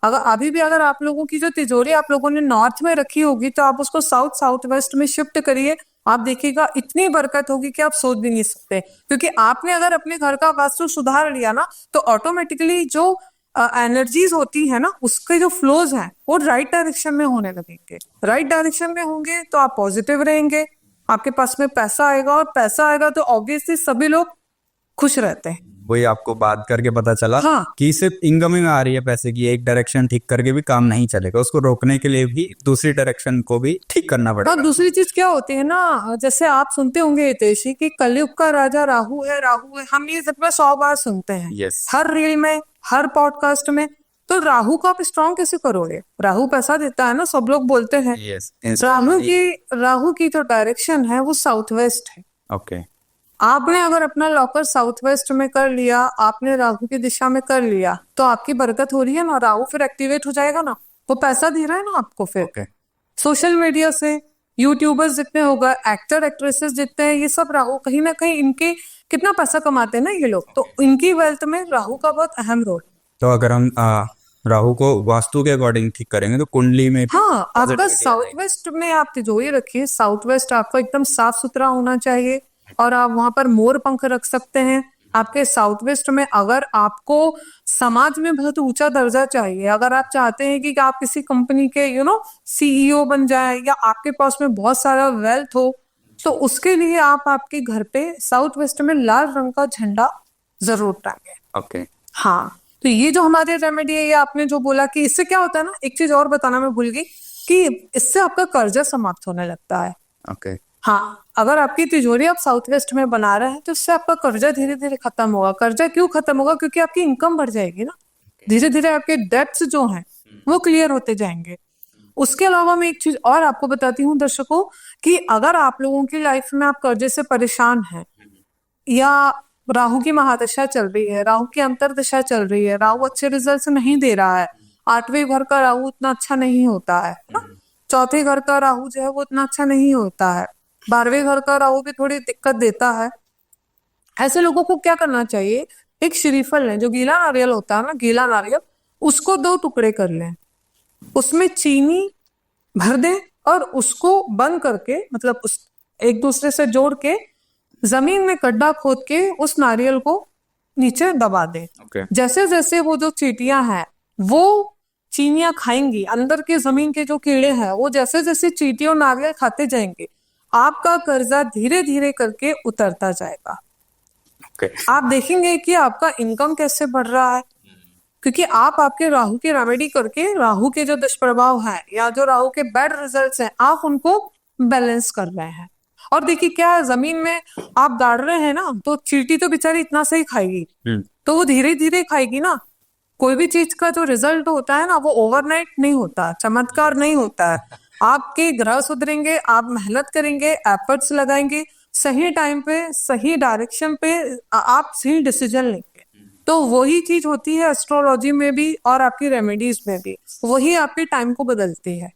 अगर अभी भी अगर आप लोगों की जो तिजोरी आप लोगों ने नॉर्थ में रखी होगी तो आप उसको साउथ वेस्ट में शिफ्ट करिए। आप देखिएगा इतनी बरकत होगी कि आप सोच भी नहीं सकते। क्योंकि आपने अगर अपने घर का वास्तु सुधार लिया ना तो ऑटोमेटिकली जो एनर्जीज होती है ना उसके जो फ्लोज हैं वो राइट डायरेक्शन में होने लगेंगे। राइट डायरेक्शन में होंगे तो आप पॉजिटिव रहेंगे, आपके पास में पैसा आएगा, और पैसा आएगा तो ऑब्वियसली सभी लोग खुश रहते हैं। वही आपको बात करके पता चला हाँ। कि सिर्फ इनकमिंग आ रही है पैसे की, एक डायरेक्शन ठीक करके भी काम नहीं चलेगा, उसको रोकने के लिए भी दूसरी डायरेक्शन को भी ठीक करना पड़ेगा। और दूसरी चीज क्या होती है ना, जैसे आप सुनते होंगे हितेशी कि कलयुग का राजा राहु है, राहु है। हम ये सब 100 बार सुनते हैं, Yes. हर रील में, हर पॉडकास्ट में। तो राहु को आप स्ट्रॉन्ग कैसे करोगे? राहु पैसा देता है ना, सब लोग बोलते हैं। यस राहु की जो डायरेक्शन है वो साउथ वेस्ट है। ओके आपने अगर अपना लॉकर साउथ वेस्ट में कर लिया, आपने राहु की दिशा में कर लिया, तो आपकी बरकत हो रही है ना, राहु फिर एक्टिवेट हो जाएगा ना, वो पैसा दे रहा है ना आपको। फिर ओके सोशल मीडिया से यूट्यूबर्स जितने होगा, एक्टर एक्ट्रेसेस जितने हैं, ये सब राहु कहीं ना कहीं इनके कितना पैसा कमाते हैं ना ये लोग, तो इनकी वेल्थ में राहु का बहुत अहम रोल। तो अगर हम राहु को वास्तु के अकॉर्डिंग ठीक करेंगे तो कुंडली में भी हाँ, आपका positivity साउथ वेस्ट में आप तिजोरी रखिए। साउथ वेस्ट आपका एकदम साफ सुथरा होना चाहिए, और आप वहां पर मोर पंख रख सकते हैं। आपके साउथ वेस्ट में अगर आपको समाज में बहुत ऊंचा दर्जा चाहिए, अगर आप चाहते हैं कि आप किसी कंपनी के सीईओ बन जाए, या आपके पास में बहुत सारा वेल्थ हो, तो उसके लिए आप आपके घर पे साउथ वेस्ट में लाल रंग का झंडा जरूर टांगे। ओके हाँ, तो ये जो हमारे रेमेडी है, ये आपने जो बोला कि इससे क्या होता है ना, एक चीज और बताना मैं भूल गई कि इससे आपका कर्जा समाप्त होने लगता है। ओके हाँ, अगर आपकी तिजोरी आप साउथ वेस्ट में बना रहे हैं तो इससे आपका कर्जा धीरे धीरे खत्म होगा। कर्जा क्यों खत्म होगा? क्योंकि आपकी इनकम बढ़ जाएगी ना, धीरे धीरे आपके डेब्ट्स जो हैं वो क्लियर होते जाएंगे। उसके अलावा मैं एक चीज और आपको बताती हूँ दर्शकों, कि अगर आप लोगों की लाइफ में आप कर्जे से परेशान हैं, या राहु की महादशा चल रही है, राहु की अंतर्दशा चल रही है, राहु अच्छे रिजल्ट नहीं दे रहा है, 8वें घर का राहु उतना अच्छा नहीं होता है ना, चौथे घर का राहु जो है वो उतना अच्छा नहीं होता है, 12वें घर का राहु भी थोड़ी दिक्कत देता है। ऐसे लोगों को क्या करना चाहिए, एक श्रीफल लें, जो गीला नारियल होता है ना, गीला नारियल, उसको 2 टुकड़े कर लें, उसमें चीनी भर दें और उसको बंद करके, मतलब उस एक दूसरे से जोड़ के जमीन में गड्ढा खोद के उस नारियल को नीचे दबा दें। ओके जैसे जैसे वो जो चींटियां हैं वो चीनियां खाएंगी, अंदर के जमीन के जो कीड़े हैं वो जैसे जैसे चींटियों नारियल खाते जाएंगे, आपका कर्जा धीरे धीरे करके उतरता जाएगा। ओके आप देखेंगे कि आपका इनकम कैसे बढ़ रहा है, क्योंकि आप आपके राहु की रेमेडी करके राहु के जो दुष्प्रभाव हैं या जो राहु के बैड रिजल्ट्स हैं आप उनको बैलेंस कर रहे हैं। और देखिए क्या है, जमीन में आप गाड़ रहे हैं ना, तो चींटी तो बेचारी इतना सही खाएगी, तो वो धीरे धीरे खाएगी ना। कोई भी चीज का जो रिजल्ट होता है ना वो ओवरनाइट नहीं होता, चमत्कार नहीं होता है। आपके ग्रह सुधरेंगे, आप मेहनत करेंगे, एफर्ट्स लगाएंगे, सही टाइम पे सही डायरेक्शन पे आप सही डिसीजन लेंगे, तो वही चीज होती है एस्ट्रोलॉजी में भी और आपकी रेमेडीज में भी, वही आपके टाइम को बदलती है।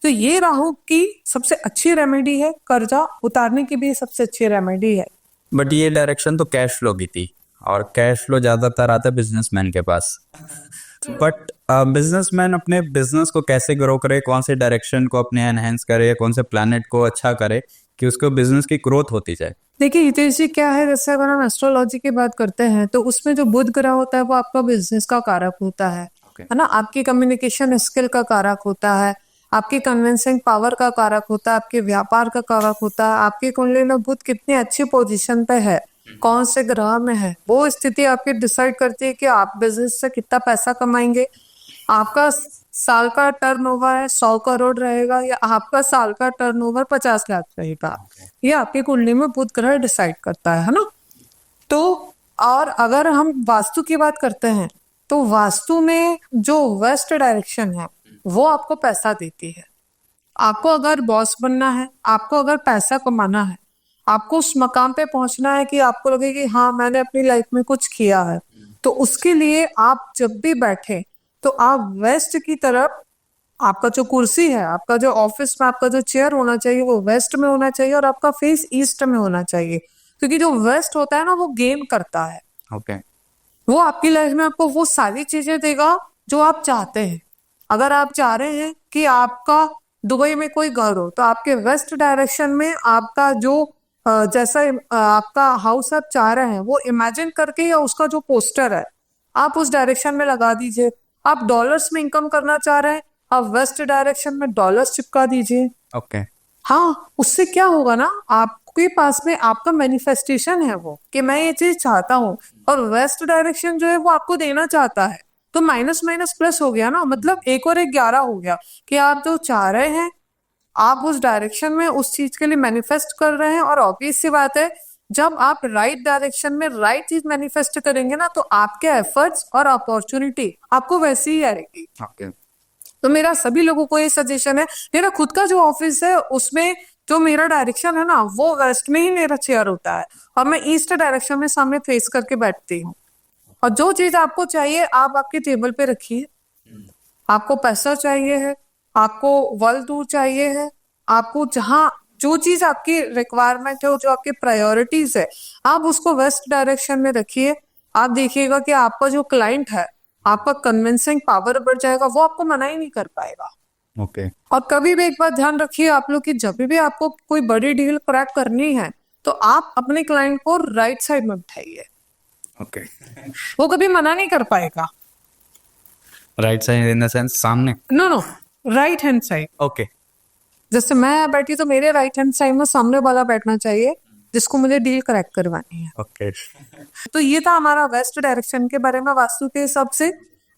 तो ये राहु की सबसे अच्छी रेमेडी है, कर्जा उतारने की भी सबसे अच्छी रेमेडी है। बट ये डायरेक्शन तो कैश फ्लो की थी, और कैश फ्लो ज्यादातर आता है बिजनेसमैन के पास। बट बिजनेसमैन अपने बिजनेस को कैसे ग्रो करे, कौन से डायरेक्शन को अपने एनहेंस करे, कौन से प्लैनेट को अच्छा करे कि उसको बिजनेस की ग्रोथ होती जाए। देखिए हितेश जी, क्या है, जैसे अगर हम एस्ट्रोलॉजी की बात करते हैं तो उसमें जो बुध ग्रह होता है वो आपका बिजनेस का कारक होता है ना, आपकी कम्युनिकेशन स्किल का कारक होता है, आपकी कन्विंसिंग पावर का कारक होता है, आपके व्यापार का कारक होता है। आपकी कुंडली में बुध कितनी अच्छी पोजीशन पे है, कौन से ग्रह में है, वो स्थिति आपकी डिसाइड करती है कि आप बिजनेस से कितना पैसा कमाएंगे। आपका साल का टर्नओवर है 100 करोड़ रहेगा या आपका साल का टर्नओवर 50 लाख रहेगा, ये आपकी कुंडली में बुध ग्रह डिसाइड करता है ना। तो और अगर हम वास्तु की बात करते हैं तो वास्तु में जो वेस्ट डायरेक्शन है वो आपको पैसा देती है। आपको अगर बॉस बनना है, आपको अगर पैसा कमाना है, आपको उस मकाम पे पहुंचना है कि आपको लगे कि हाँ मैंने अपनी लाइफ में कुछ किया है, तो उसके लिए आप जब भी बैठे तो आप वेस्ट की तरफ, आपका जो कुर्सी है, आपका जो ऑफिस में आपका जो चेयर होना चाहिए वो वेस्ट में होना चाहिए और आपका फेस ईस्ट में होना चाहिए, क्योंकि जो वेस्ट होता है ना वो गेन करता है। ओके वो आपकी लाइफ में आपको वो सारी चीजें देगा जो आप चाहते हैं। अगर आप चाह रहे हैं कि आपका दुबई में कोई घर हो तो आपके वेस्ट डायरेक्शन में आपका जो जैसा आपका हाउस आप चाह रहे हैं वो इमेजिन करके या उसका जो पोस्टर है आप उस डायरेक्शन में लगा दीजिए। आप डॉलर्स में इनकम करना चाह रहे हैं, आप वेस्ट डायरेक्शन में डॉलर्स चिपका दीजिए। ओके हाँ, उससे क्या होगा ना, आपके पास में आपका मैनिफेस्टेशन है वो कि मैं ये चीज चाहता हूँ, और वेस्ट डायरेक्शन जो है वो आपको देना चाहता है, तो माइनस माइनस प्लस हो गया ना, मतलब 1 और 1 11 हो गया कि आप जो चाह रहे हैं आप उस डायरेक्शन में उस चीज के लिए मैनिफेस्ट कर रहे हैं। और ऑब्वियस सी बात है, जब आप राइट डायरेक्शन में राइट चीज मैनिफेस्ट करेंगे ना तो आपके एफर्ट्स और अपॉर्चुनिटी आपको वैसी ही आएगी। ओके तो मेरा सभी लोगों को ये सजेशन है, मेरा खुद का जो ऑफिस है उसमें जो मेरा डायरेक्शन है ना वो वेस्ट में ही मेरा चेयर होता है और मैं ईस्ट डायरेक्शन में सामने फेस करके बैठती हूँ। और जो चीज आपको चाहिए आप आपके टेबल पे रखिए। आपको पैसा चाहिए है, आपको वर्ल्ड टूर चाहिए है, आपको जहाँ जो चीज आपकी रिक्वायरमेंट है, जो आपकी प्रायोरिटीज है, आप उसको वेस्ट डायरेक्शन में रखिए। आप देखिएगा कि आपका जो क्लाइंट है, आपका कन्विंसिंग पावर बढ़ जाएगा, वो आपको मना ही नहीं कर पाएगा। ओके और कभी भी एक बात ध्यान रखिए आप लोग कि जब भी आपको कोई बड़ी डील क्रैक करनी है तो आप अपने क्लाइंट को राइट साइड में बिठाइए, ओके वो कभी मना नहीं कर पाएगा। Right side in the sense सामने। No no, right hand side. Okay जैसे मैं बैठी तो मेरे राइट हैंड साइड में सामने वाला बैठना चाहिए जिसको मुझे डील क्रैक करवानी है। ओके तो ये था हमारा वेस्ट डायरेक्शन के बारे में वास्तु के हिसाब से।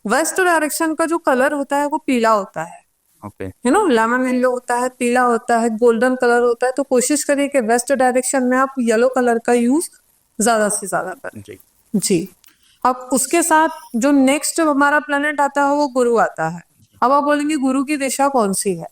वेस्ट डायरेक्शन का जो कलर होता है वो पीला होता है, okay you know, lemon yellow होता है, पीला होता है, गोल्डन कलर होता है। तो कोशिश करिए कि वेस्ट डायरेक्शन में आप येलो कलर का यूज ज्यादा से ज्यादा करें। जी जी। अब उसके साथ जो नेक्स्ट हमारा प्लेनेट आता है वो गुरु आता है। अब आप बोलेंगे गुरु की दिशा कौन सी है,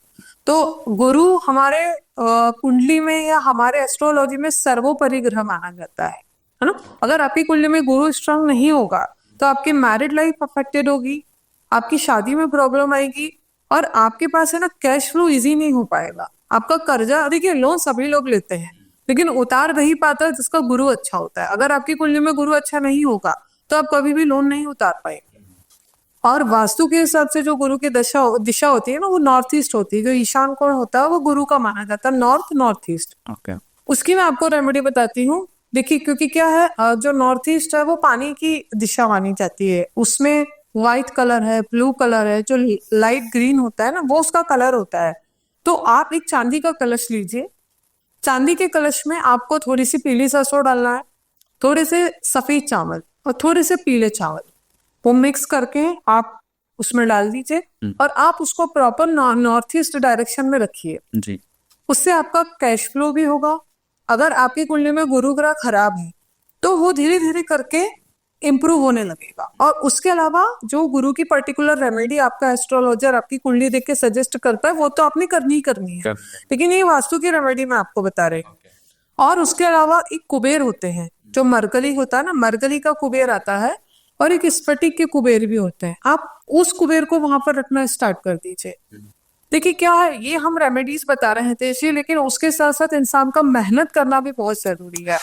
तो गुरु हमारे कुंडली में या हमारे एस्ट्रोलॉजी में सर्वोपरि ग्रह माना जाता है। है ना। अगर आपकी कुंडली में गुरु स्ट्रांग नहीं होगा तो आपकी मैरिड लाइफ अफेक्टेड होगी, आपकी शादी में प्रॉब्लम आएगी, और आपके पास है ना कैश फ्लो इजी नहीं हो पाएगा। आपका कर्जा, देखिए लोन सभी लोग लेते हैं लेकिन उतार वही पाता है जिसका गुरु अच्छा होता है। अगर आपकी कुंडली में गुरु अच्छा नहीं होगा तो आप कभी भी लोन नहीं उतार पाएंगे। और वास्तु के हिसाब से जो गुरु की दिशा होती है ना, वो नॉर्थ ईस्ट होती है। जो ईशान कोण होता है वो गुरु का माना जाता है, नॉर्थ ईस्ट। ओके। उसकी मैं आपको रेमेडी बताती हूँ। देखिए क्योंकि क्या है, जो नॉर्थ ईस्ट है वो पानी की दिशा मानी जाती है। उसमें व्हाइट कलर है, ब्लू कलर है, जो लाइट ग्रीन होता है ना वो उसका कलर होता है। तो आप एक चांदी का कलश लीजिए। चांदी के कलश में आपको थोड़ी सी पीली सरसों डालना है, थोड़े से सफेद चावल और थोड़े से पीले चावल, वो मिक्स करके आप उसमें डाल दीजिए और आप उसको प्रॉपर नॉर्थ ईस्ट डायरेक्शन में रखिए। जी। उससे आपका कैश फ्लो भी होगा। अगर आपकी कुंडली में गुरु ग्रह खराब है तो वो धीरे धीरे करके इम्प्रूव होने लगेगा। और उसके अलावा जो गुरु की पर्टिकुलर रेमेडी आपका एस्ट्रोलॉजर आपकी कुंडली देख के सजेस्ट करता है वो तो आपने करनी ही करनी है, लेकिन ये वास्तु की रेमेडी मैं आपको बता रही हूँ। और उसके अलावा एक कुबेर होते हैं, जो मरकली होता है ना, मरकली का कुबेर आता है, और एक स्फटिक के कुबेर भी होते हैं। आप उस कुबेर को वहां पर रखना स्टार्ट कर दीजिए। देखिए क्या है, ये हम रेमेडीज बता रहे थे जी, लेकिन उसके साथ साथ इंसान का मेहनत करना भी बहुत जरूरी है।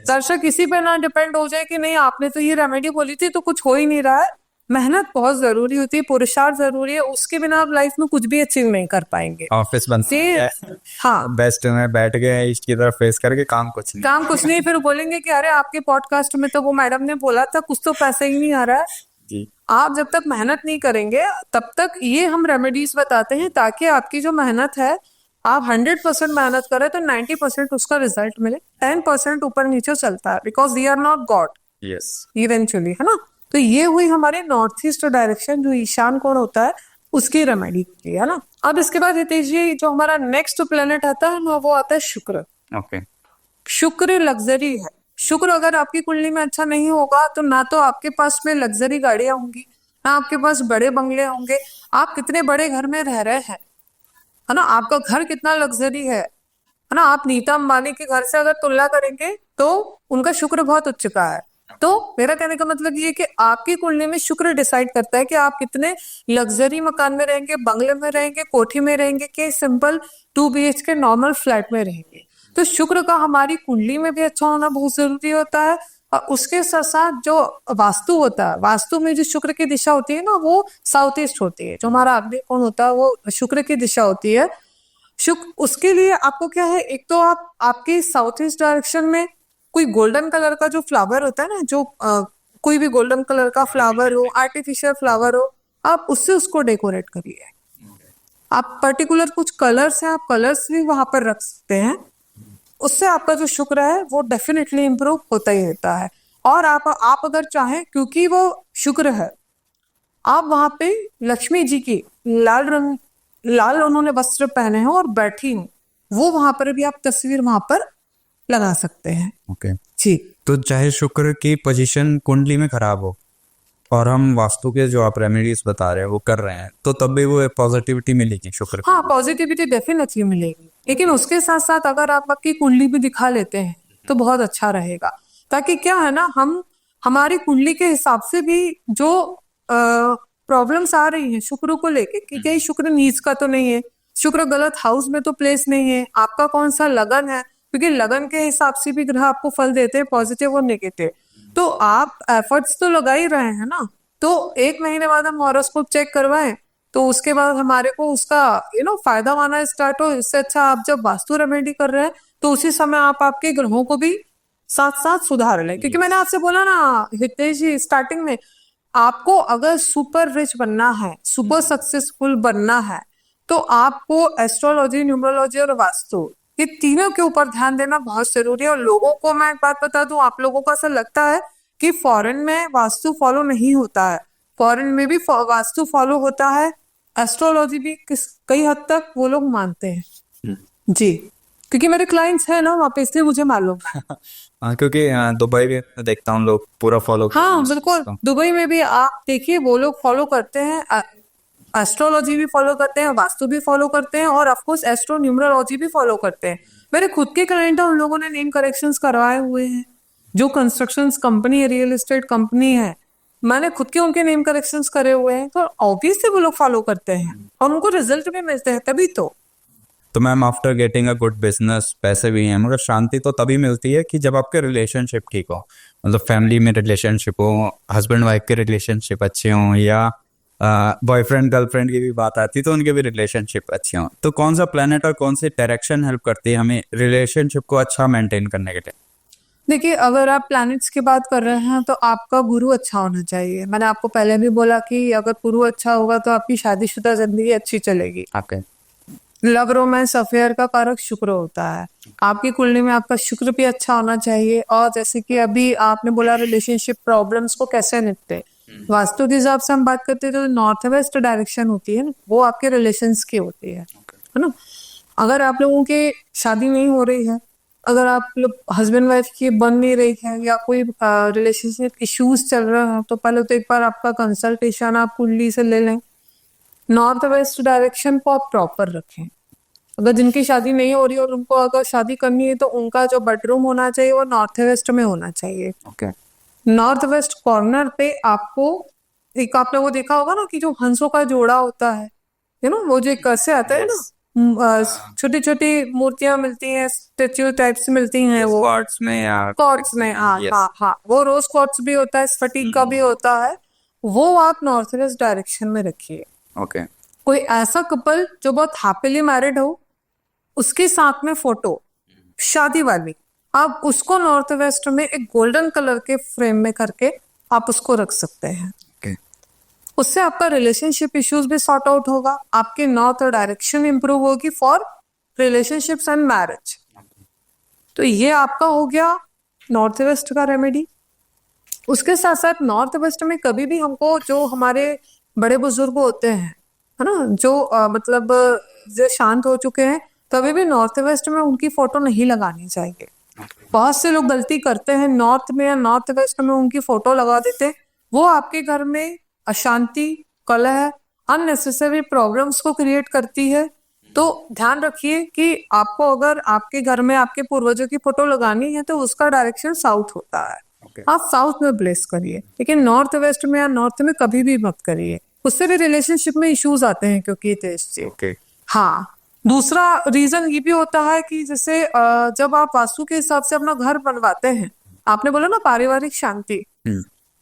दर्शक किसी पे ना डिपेंड हो जाए कि नहीं आपने तो ये रेमेडी बोली थी तो कुछ हो ही नहीं रहा है। मेहनत बहुत जरूरी होती है, पुरुषार्थ जरूरी है, उसके बिना आप लाइफ में कुछ भी अचीव नहीं कर पाएंगे। ऑफिस बंद है, हाँ, बेस्ट में बैठ गए ईस्ट की तरफ फेस करके, काम कुछ नहीं। फिर बोलेंगे कि अरे आपके पॉडकास्ट में तो वो मैडम ने बोला था, कुछ तो पैसा ही नहीं आ रहा है। जी। आप जब तक मेहनत नहीं करेंगे तब तक ये हम रेमेडीज बताते हैं, ताकि आपकी जो मेहनत है, आप 100% मेहनत करें तो 90% उसका रिजल्ट मिले। 10% ऊपर नीचे चलता है, because we are not God. Yes. Eventually, है ना। तो ये हुई हमारे नॉर्थ ईस्ट डायरेक्शन, जो ईशान कोण होता है उसकी रेमेडी होती है ना। अब इसके बाद हितेश जी, जो हमारा नेक्स्ट प्लेनेट आता है ना, वो आता है शुक्र। ओके। शुक्र लग्जरी है। शुक्र अगर आपकी कुंडली में अच्छा नहीं होगा तो ना तो आपके पास में लग्जरी गाड़ियां होंगी, ना आपके पास बड़े बंगले होंगे। आप कितने बड़े घर में रह रहे हैं, है ना, आपका घर कितना लग्जरी है ना। आप नीता अंबानी के घर से अगर तुलना करेंगे तो उनका शुक्र बहुत उच्च का है। तो मेरा कहने का मतलब ये कि आपकी कुंडली में शुक्र डिसाइड करता है कि आप कितने लग्जरी मकान में रहेंगे, बंगले में रहेंगे, कोठी में रहेंगे, कि सिंपल 2 BHK नॉर्मल फ्लैट में रहेंगे। तो शुक्र का हमारी कुंडली में भी अच्छा होना बहुत जरूरी होता है। और उसके साथ साथ जो वास्तु होता है, वास्तु में जो शुक्र की दिशा होती है ना, वो साउथ ईस्ट होती है। जो हमारा आग्नेय कोण होता है वो शुक्र की दिशा होती है। शुक्र, उसके लिए आपको क्या है, एक तो आप आपके साउथ ईस्ट डायरेक्शन में कोई गोल्डन कलर का जो फ्लावर होता है ना, जो कोई भी गोल्डन कलर का फ्लावर हो, आर्टिफिशियल फ्लावर हो, आप उससे उसको डेकोरेट करिए। आप पर्टिकुलर कुछ कलर्स हैं, आप कलर्स भी वहां पर रख सकते हैं। उससे आपका जो शुक्र है वो डेफिनेटली इम्प्रूव होता ही रहता है। और आप अगर चाहें, क्योंकि वो शुक्र है, आप वहां पे लक्ष्मी जी की लाल उन्होंने वस्त्र पहने हैं और बैठी हूँ, वो वहां पर भी आप तस्वीर वहां पर लगा सकते हैं। ओके। जी। तो चाहे शुक्र की पोजीशन कुंडली में खराब हो और हम वास्तु के जो आप रेमेडीज बता रहे हैं वो कर रहे हैं, तो तब भी वो पॉजिटिविटी मिलेगी शुक्र की? हाँ, पॉजिटिविटी डेफिनेटली मिलेगी, लेकिन उसके साथ साथ अगर आप आपकी कुंडली भी दिखा लेते हैं तो बहुत अच्छा रहेगा। ताकि क्या है ना, हम हमारी कुंडली के हिसाब से भी जो प्रॉब्लम्स आ रही हैं शुक्र को लेके, कि कहीं शुक्र नीच का तो नहीं है, शुक्र गलत हाउस में तो प्लेस नहीं है, आपका कौन सा लगन है, क्योंकि लगन के हिसाब से भी ग्रह आपको फल देते हैं, पॉजिटिव और नेगेटिव। तो आप एफर्ट्स तो लगा ही रहे हैं ना। तो 1 महीने बाद हम हॉरोस्कोप चेक करवाएं तो उसके बाद हमारे को उसका फायदा माना स्टार्ट हो। इससे अच्छा आप जब वास्तु रेमेडी कर रहे हैं तो उसी समय आप आपके ग्रहों को भी साथ साथ सुधार लें। क्योंकि मैंने आपसे बोला ना हितेश जी स्टार्टिंग में, आपको अगर सुपर रिच बनना है, सुपर सक्सेसफुल बनना है, तो आपको एस्ट्रोलॉजी, न्यूमरोलॉजी और वास्तु, ये तीनों के ऊपर ध्यान देना बहुत जरूरी है। और लोगों को मैं एक बात बता दूं, आप लोगों को ऐसा लगता है कि फॉरेन में वास्तु फॉलो नहीं होता है, फॉरेन में भी वास्तु फॉलो होता है, एस्ट्रोलॉजी भी कई हद तक वो लोग मानते हैं जी। क्योंकि मेरे क्लाइंट्स हैं ना वहाँ पे, इसलिए मुझे मालूम। हाँ, क्योंकि दुबई में देखता हूँ लोग पूरा फॉलो। हाँ बिल्कुल, दुबई में भी आप देखिए वो लोग फॉलो करते हैं, एस्ट्रोलॉजी भी फॉलो करते हैं, वास्तु भी फॉलो करते हैं, और ऑफकोर्स एस्ट्रो न्यूमरोलॉजी भी फॉलो करते हैं। मेरे खुद के क्लाइंट हैं, उन लोगों ने नेम करेक्शंस करवाए हुए हैं। जो कंस्ट्रक्शंस कंपनी है, रियल एस्टेट कंपनी है, मैंने खुद के उनके नेम करेक्शंस करे हुए हैं, तो ऑब्वियसली वो लोग फॉलो करते हैं और उनको रिजल्ट भी मिलते हैं, तभी तो ma'am after getting a good business पैसे भी हैं, मगर शांति तो तभी मिलती है कि जब आपके रिलेशनशिप ठीक हो, मतलब फैमिली में रिलेशनशिप हो, हस्बैंड वाइफ के रिलेशनशिप अच्छे हों, या बॉयफ्रेंड गर्लफ्रेंड की भी बात आती है तो उनके भी रिलेशनशिप अच्छे हों। तो कौन सा प्लेनेट और कौन सी डायरेक्शन हेल्प करती है हमें रिलेशनशिप को अच्छा मेंटेन करने के लिए? देखिए, अगर आप प्लैनेट्स की बात कर रहे हैं तो आपका गुरु अच्छा होना चाहिए। मैंने आपको पहले भी बोला कि अगर गुरु अच्छा होगा तो आपकी शादीशुदा जिंदगी अच्छी चलेगी। ओके। लव रोमांस अफेयर का कारक शुक्र होता है, आपकी कुंडली में आपका शुक्र भी अच्छा होना चाहिए। और जैसे कि अभी आपने बोला रिलेशनशिप प्रॉब्लम्स को कैसे निपटे, वास्तु के हिसाब से हम बात करते हैं तो नॉर्थ वेस्ट डायरेक्शन होती है ना, वो आपके रिलेशंस की होती है ना। अगर आप लोगों की शादी नहीं हो रही है, अगर आप लोग हस्बैंड वाइफ की बन नहीं रही है, या कोई रिलेशनशिप इश्यूज चल रहे हैं, तो पहले तो एक बार आपका कंसल्टेशन आप कुंडली से ले लें। नॉर्थ वेस्ट डायरेक्शन को आप प्रॉपर रखें। अगर जिनकी शादी नहीं हो रही और उनको अगर शादी करनी है तो उनका जो बेडरूम होना चाहिए वो नॉर्थ वेस्ट में होना चाहिए। ओके। नॉर्थ वेस्ट कॉर्नर पे आपको एक, आपने वो देखा होगा ना कि जो हंसों का जोड़ा होता है, यू नो, वो जो कैसे आता है ना, छोटी छोटी मूर्तियां मिलती हैं, स्टेच्यू टाइप्स मिलती हैं, वो क्वार्ट्स में या क्वार्ट्स में, हाँ Yes. हाँ हाँ, वो रोज क्वार्ट्स भी होता है, स्फटिक का भी होता है, वो आप नॉर्थ वेस्ट डायरेक्शन में रखिए। ओके। कोई ऐसा कपल जो बहुत हैप्पीली मैरिड हो, उसके साथ में फोटो शादी वाली, आप उसको नॉर्थ वेस्ट में एक गोल्डन कलर के फ्रेम में करके आप उसको रख सकते हैं। ओके। उससे आपका रिलेशनशिप इश्यूज भी सॉर्ट आउट होगा, आपके नॉर्थ डायरेक्शन इंप्रूव होगी फॉर रिलेशनशिप्स एंड मैरिज। तो ये आपका हो गया नॉर्थ वेस्ट का रेमेडी। उसके साथ साथ नॉर्थ वेस्ट में कभी भी हमको, जो हमारे बड़े बुजुर्ग होते हैं, है ना, जो मतलब जो शांत हो चुके हैं, कभी भी नॉर्थ वेस्ट में उनकी फोटो नहीं लगानी चाहिए। बहुत से लोग गलती करते हैं, नॉर्थ में या नॉर्थ वेस्ट में उनकी फोटो लगा देते, वो आपके घर में अशांति, कलह, अननेसेसरी प्रॉब्लम्स को क्रिएट करती है। तो ध्यान रखिए कि आपको अगर आपके घर में आपके पूर्वजों की फोटो लगानी है तो उसका डायरेक्शन साउथ होता है। आप साउथ में प्लेस करिए, लेकिन नॉर्थ वेस्ट में या नॉर्थ में कभी भी मत करिए, उससे भी रिलेशनशिप में इश्यूज आते हैं, क्योंकि तेज से। ओके। हाँ, दूसरा रीजन ये भी होता है कि जैसे जब आप वास्तु के हिसाब से अपना घर बनवाते हैं, आपने बोला ना पारिवारिक शांति,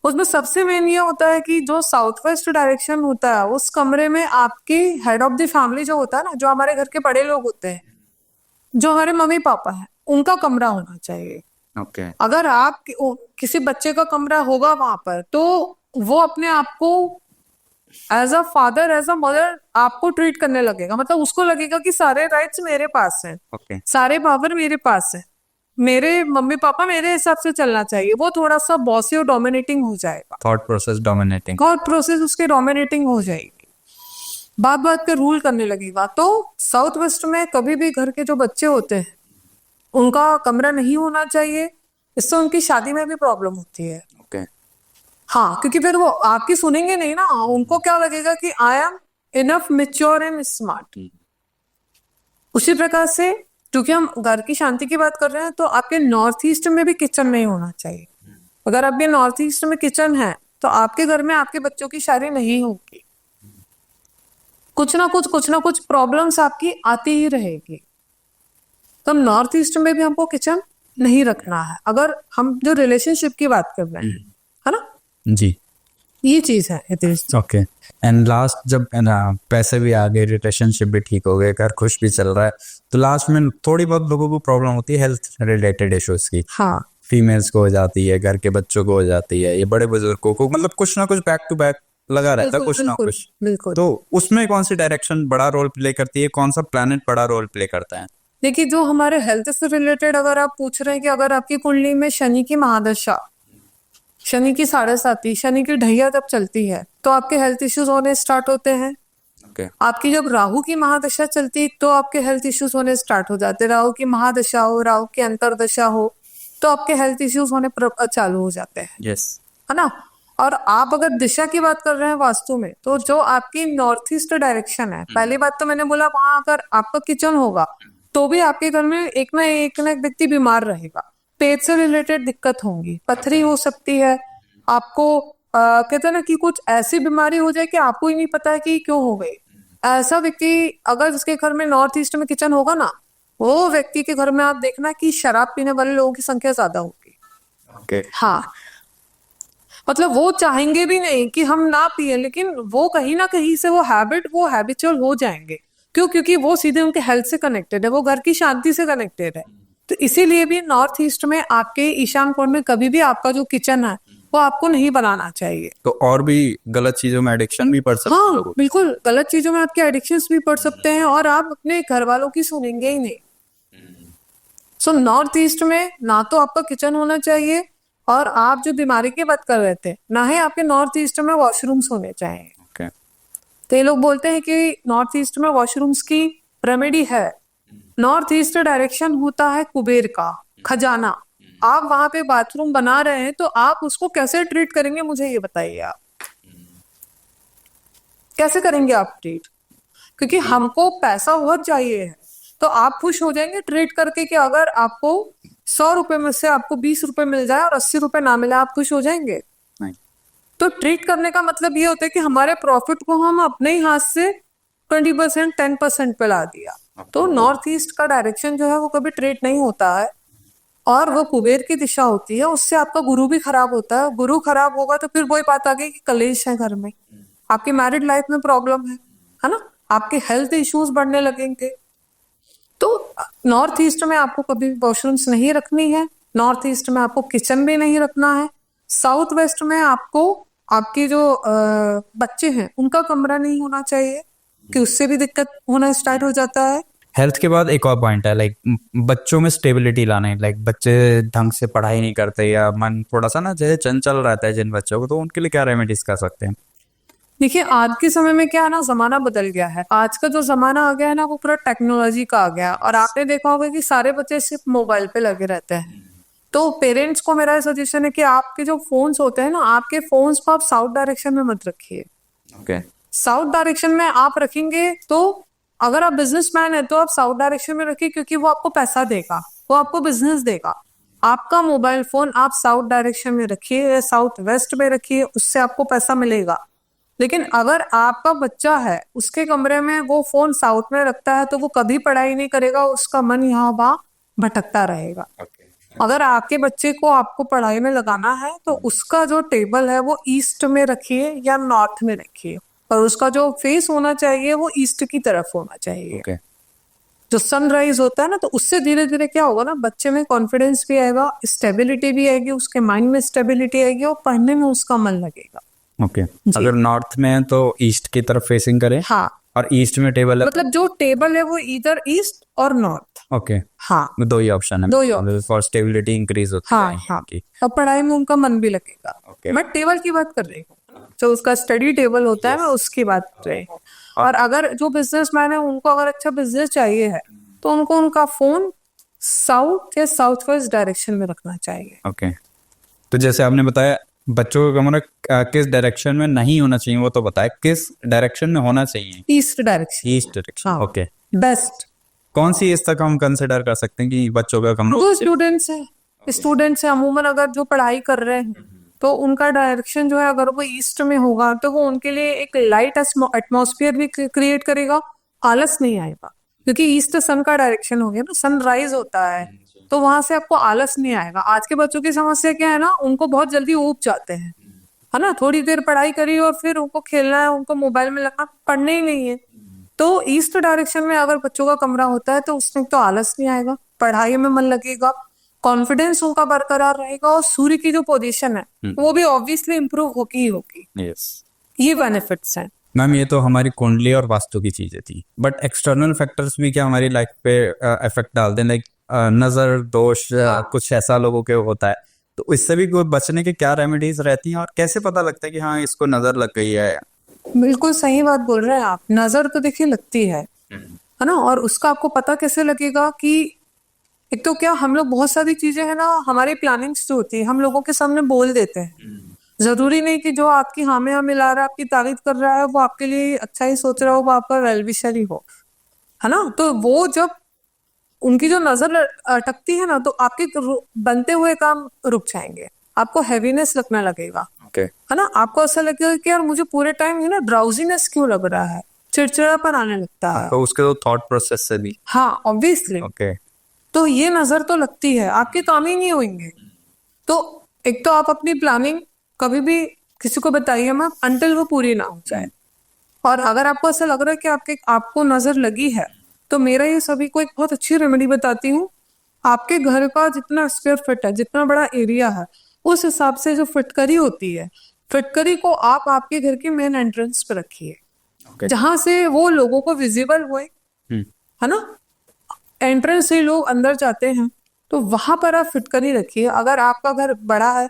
उसमें सबसे मेन ये होता है कि जो साउथ वेस्ट डायरेक्शन होता है, उस कमरे में आपके हेड ऑफ द फैमिली जो होता है ना, जो हमारे घर के बड़े लोग होते हैं, जो हमारे मम्मी पापा हैं, उनका कमरा होना चाहिए। ओके। अगर आप किसी बच्चे का कमरा होगा वहां पर, तो वो अपने आप को as a father, as a mother आपको ट्रीट करने लगेगा। मतलब उसको लगेगा कि सारे राइट्स मेरे पास हैं, ओके। सारे पावर मेरे पास है, मेरे मम्मी पापा मेरे हिसाब से चलना चाहिए। वो थोड़ा सा बॉसी और डोमिनेटिंग हो जाएगा, thought process dominating, thought process उसके डोमिनेटिंग हो जाएगी, बात बात पे रूल करने लगेगा। तो साउथ वेस्ट में कभी भी घर के जो बच्चे होते हैं उनका कमरा नहीं होना चाहिए, इससे उनकी शादी में भी प्रॉब्लम होती है। ओके। हाँ, क्योंकि फिर वो आपकी सुनेंगे नहीं ना, उनको क्या लगेगा कि I am enough mature and smart. उसी प्रकार से, क्योंकि हम घर की शांति की बात कर रहे हैं, तो आपके नॉर्थ ईस्ट में भी किचन नहीं होना चाहिए। अगर आपके नॉर्थ ईस्ट में किचन है तो आपके घर में आपके बच्चों की शादी नहीं होगी, कुछ ना कुछ प्रॉब्लम्स आपकी आती ही रहेगी। तो नॉर्थ ईस्ट में भी हमको किचन नहीं रखना है, अगर हम जो रिलेशनशिप की बात कर रहे हैं, है ना जी। ये चीज है हितेश। ओके। एंड लास्ट, जब पैसे भी आ गए, रिलेशनशिप भी ठीक हो गए, घर खुश भी चल रहा है, तो लास्ट में थोड़ी बहुत लोगों को प्रॉब्लम होती है हेल्थ रिलेटेड इश्यूज की। हाँ, फीमेल्स को हो जाती है, घर के बच्चों को हो जाती है, ये बड़े बुजुर्गों को, मतलब कुछ ना कुछ बैक टू बैक लगा रहता है, कुछ ना बिल्कुल कुछ। बिल्कुल। तो उसमें कौन सी डायरेक्शन बड़ा रोल प्ले करती है, कौन सा प्लैनेट बड़ा रोल प्ले करता है? देखिए, जो हमारे हेल्थ से रिलेटेड अगर आप पूछ रहे हैं कि अगर आपकी कुंडली में शनि की महादशा, शनि की 7.5, शनि की ढैया जब चलती है तो आपके हेल्थ इश्यूज होने स्टार्ट होते हैं। ओके। आपकी जब राहु की महादशा चलती है तो आपके हेल्थ इश्यूज होने स्टार्ट हो जाते हैं। राहु की महादशा हो, राहु की अंतरदशा हो, तो आपके हेल्थ इश्यूज होने चालू हो जाते हैं, यस। है ना। और आप अगर दिशा की बात कर रहे हैं वास्तु में, तो जो आपकी नॉर्थ ईस्ट डायरेक्शन है, पहली बात तो मैंने बोला वहां अगर आपका किचन होगा तो भी आपके घर में एक ना एक व्यक्ति बीमार रहेगा। पेट से रिलेटेड दिक्कत होंगी, पथरी हो सकती है आपको। कहते हैं ना कि कुछ ऐसी बीमारी हो जाए कि आपको ही नहीं पता है कि क्यों हो गई। ऐसा व्यक्ति अगर जिसके घर में नॉर्थ ईस्ट में किचन होगा ना, वो व्यक्ति के घर में आप देखना कि शराब पीने वाले लोगों की संख्या ज्यादा होगी। ओके। हाँ, मतलब वो चाहेंगे भी नहीं कि हम ना पिए, लेकिन वो कहीं ना कहीं से वो हैबिचुअल हो जाएंगे। क्यों? क्योंकि वो सीधे उनके हेल्थ से कनेक्टेड है, वो घर की शांति से कनेक्टेड है। तो इसीलिए भी नॉर्थ ईस्ट में आपके ईशान कोण में कभी भी आपका जो किचन है वो आपको नहीं बनाना चाहिए। तो और भी गलत चीजों में एडिक्शन भी पड़ सकता है हाँ लोगों को। बिल्कुल, गलत चीजों में आपके एडिक्शंस भी पड़ सकते हैं और आप अपने घर वालों की सुनेंगे ही नहीं। सो नॉर्थ ईस्ट में ना तो आपका किचन होना चाहिए, और आप जो बीमारी की बात कर रहे थे, ना ही आपके नॉर्थ ईस्ट में वॉशरूम्स होने चाहिए। ओके। तो ये लोग बोलते हैं कि नॉर्थ ईस्ट में वॉशरूम्स की रेमेडी है। नॉर्थ ईस्ट डायरेक्शन होता है कुबेर का खजाना। आप वहां पे बाथरूम बना रहे हैं तो आप उसको कैसे ट्रीट करेंगे, मुझे ये बताइए। आप कैसे करेंगे आप ट्रीट? क्योंकि हमको पैसा बहुत चाहिए है, तो आप खुश हो जाएंगे ट्रीट करके कि अगर आपको 100 रुपए में से आपको 20 रुपए मिल जाए और 80 रुपए ना मिले, आप खुश हो जाएंगे? नहीं। तो ट्रीट करने का मतलब ये होता है कि हमारे प्रॉफिट को हम अपने ही हाथ से 20% 10% पे ला दिया। तो नॉर्थ ईस्ट का डायरेक्शन जो है वो कभी ट्रीट नहीं होता है, और वो कुबेर की दिशा होती है। उससे आपका गुरु भी खराब होता है। गुरु खराब होगा तो फिर वही बात आ गई कि कलेश है घर में, आपकी मैरिड लाइफ में प्रॉब्लम है ना, आपके हेल्थ इश्यूज बढ़ने लगेंगे। तो नॉर्थ ईस्ट में आपको कभी वॉशरूम्स नहीं रखनी है, नॉर्थ ईस्ट में आपको किचन भी नहीं रखना है। साउथ वेस्ट में आपको आपके जो बच्चे हैं उनका कमरा नहीं होना चाहिए, कि उससे भी दिक्कत होना स्टार्ट हो जाता है। हेल्थ के बाद एक और पॉइंट है, लाइक बच्चों में स्टेबिलिटी लाना है। लाइक बच्चे ढंग से पढ़ाई नहीं करते या मन थोड़ा सा ना जैसे चंचल रहता है जिन बच्चों को, तो उनके लिए क्या रेमेडीज कर सकते हैं? देखिए, आज के समय में क्या है ना, जमाना बदल गया है। आज का जो जमाना आ गया है ना, वो पूरा टेक्नोलॉजी का आ गया है। और आपने देखा होगा कि सारे बच्चे सिर्फ मोबाइल पे लगे रहते हैं। तो पेरेंट्स को मेरा सजेशन है कि आपके जो फोन्स होते हैं ना, आपके फोन्स को आप साउथ डायरेक्शन में मत रखिए। ओके। साउथ डायरेक्शन में आप रखेंगे तो अगर आप बिजनेसमैन है तो आप साउथ डायरेक्शन में रखिए, क्योंकि वो आपको पैसा देगा, वो आपको बिजनेस देगा। आपका मोबाइल फोन आप साउथ डायरेक्शन में रखिए या साउथ वेस्ट में रखिए, उससे आपको पैसा मिलेगा। लेकिन अगर आपका बच्चा है, उसके कमरे में वो फोन साउथ में रखता है, तो वो कभी पढ़ाई नहीं करेगा, उसका मन यहाँ वहाँ भटकता रहेगा। अगर आपके बच्चे को आपको पढ़ाई में लगाना है तो उसका जो टेबल है वो ईस्ट में रखिए या नॉर्थ में रखिए, और उसका जो फेस होना चाहिए वो ईस्ट की तरफ होना चाहिए। ओके। जो सनराइज होता है ना, तो उससे धीरे धीरे क्या होगा ना, बच्चे में कॉन्फिडेंस भी आएगा, स्टेबिलिटी भी आएगी, उसके माइंड में स्टेबिलिटी आएगी और पढ़ने में उसका मन लगेगा। ओके। अगर नॉर्थ में है तो ईस्ट की तरफ फेसिंग करे। हाँ, और ईस्ट में टेबल है, मतलब जो टेबल है वो इधर ईस्ट और नॉर्थ। ओके। हाँ, दो ही ऑप्शन है, दो ही option। फॉर स्टेबिलिटी इंक्रीज होती हाँ है हाँ, की। और पढ़ाई में उनका मन भी लगेगा। Okay. मैं टेबल की बात कर रही हूँ, जो उसका स्टडी टेबल होता है, मैं उसकी बात कर रही हूँ। और अगर जो बिजनेसमैन है, उनको अगर अच्छा बिजनेस चाहिए है तो उनको उनका फोन साउथ या साउथ वेस्ट डायरेक्शन में रखना चाहिए। ओके। तो जैसे आपने बताया बच्चों का कमरा किस डायरेक्शन में नहीं होना चाहिए, वो तो बताया, किस डायरेक्शन में होना चाहिए? East direction. East direction. हाँ, ओके। बेस्ट। कौन सी एज तक हम कंसिडर कर सकते हैं कि बच्चों का कमरा? जो स्टूडेंट्स हैं अमूमन अगर जो पढ़ाई कर रहे हैं तो उनका डायरेक्शन जो है, अगर वो ईस्ट में होगा तो वो उनके लिए एक लाइट एटमॉस्फेयर भी क्रिएट करेगा, आलस नहीं आएगा। क्योंकि ईस्ट सन का डायरेक्शन हो गया ना, सनराइज होता है, तो वहां से आपको आलस नहीं आएगा। आज के बच्चों की समस्या क्या है ना, उनको बहुत जल्दी ऊब जाते हैं, है ना। थोड़ी देर पढ़ाई करी और फिर उनको खेलना है, उनको मोबाइल में लगना, पढ़ने ही नहीं है। तो ईस्ट डायरेक्शन में अगर बच्चों का कमरा होता है तो उसमें तो आलस नहीं आएगा, पढ़ाई में मन लगेगा, कॉन्फिडेंस उनका बरकरार रहेगा, और सूर्य की जो पोजीशन है वो भी ऑब्वियसली इंप्रूव होगी ही होगी। यस। ये बेनिफिट्स हैं। मैम, ये तो हमारी कुंडली और वास्तु की चीजें थी, बट एक्सटर्नल फैक्टर्स भी क्या हमारी लाइफ पे इफेक्ट डालते हैं? लाइक नजर दोष कुछ ऐसा लोगों के होता है, तो इससे भी कोई बचने के क्या रेमेडीज रहती हैं और कैसे पता लगता है कि हाँ इसको नजर लग गई है? बिल्कुल सही बात बोल रहे हैं आप। नजर तो देखिए लगती है ना, और उसका आपको पता कैसे लगेगा कि एक तो क्या, हम लोग बहुत सारी चीजें है ना, हमारी प्लानिंग्स जो होती है हम लोगों के सामने बोल देते हैं। जरूरी नहीं कि जो आपकी हाँ में हाँ मिला रहा है, आपकी तारीफ कर रहा है, वो आपके लिए अच्छा ही सोच रहा हो, वो आपका वेल विशर ही हो, है ना। तो वो जब उनकी जो नजर अटकती है ना, तो आपके बनते हुए काम रुक जाएंगे, आपको हैवीनेस लगने लगेगा, ओके है ना। आपको ऐसा लगेगा कि यार मुझे पूरे टाइम ना ड्राउजीनेस क्यों लग रहा है, चिड़चिड़ापन आने लगता है। तो उसके तो थॉट प्रोसेस से भी हाँ ऑब्वियसली। ओके तो ये नजर तो लगती है, आपके काम ही नहीं होंगे। तो एक तो आप अपनी प्लानिंग कभी भी किसी को बताइए मत अंटिल वो पूरी ना हो जाए। और अगर आपको ऐसा लग रहा है कि आपको नजर लगी है, तो मेरा ये सभी को एक बहुत अच्छी रेमेडी बताती हूँ। आपके घर का जितना स्क्वायर फीट है, जितना बड़ा एरिया है, उस हिसाब से जो फिटकरी होती है, फिटकरी को आप आपके घर के मेन एंट्रेंस पे रखिए, ओके जहां से वो लोगों को विजिबल हुए, है ना। एंट्रेंस से लोग अंदर जाते हैं, तो वहां पर आप फिटकरी रखिए। अगर आपका घर बड़ा है,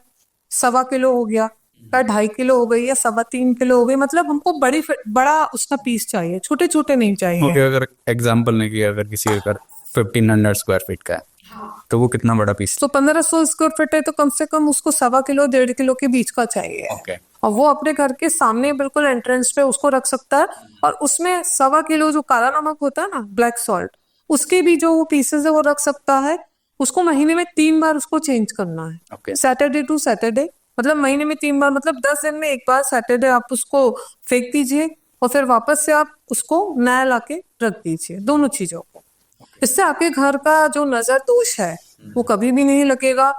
1.25 किलो हो गया, या 2.5 किलो हो गई, या 3.25 किलो हो गई, मतलब हमको बड़ा उसका पीस चाहिए, छोटे छोटे नहीं चाहिए। ओके अगर एग्जांपल नहीं किया, अगर किसी का 1500 स्क्वायर फीट का है तो वो कितना बड़ा पीस? तो 1500 स्क्वायर फीट है, तो कम से कम उसको 1.25 किलो 1.5 किलो के बीच का चाहिए। ओके और वो अपने घर के सामने बिल्कुल एंट्रेंस पे उसको रख सकता है। और उसमें 1.25 किलो जो काला नमक होता है ना, ब्लैक सॉल्ट, उसके भी जो वो पीसेस है वो रख सकता है। उसको महीने में 3 बार उसको चेंज करना है, ओके सैटरडे टू सैटरडे, मतलब महीने में 3 बार, मतलब 10 दिन में एक बार सैटरडे आप उसको फेंक दीजिए, और फिर वापस से आप उसको नया लाके रख दीजिए, दोनों चीजों को। इससे आपके घर का जो नजर दोष है वो कभी भी नहीं लगेगा।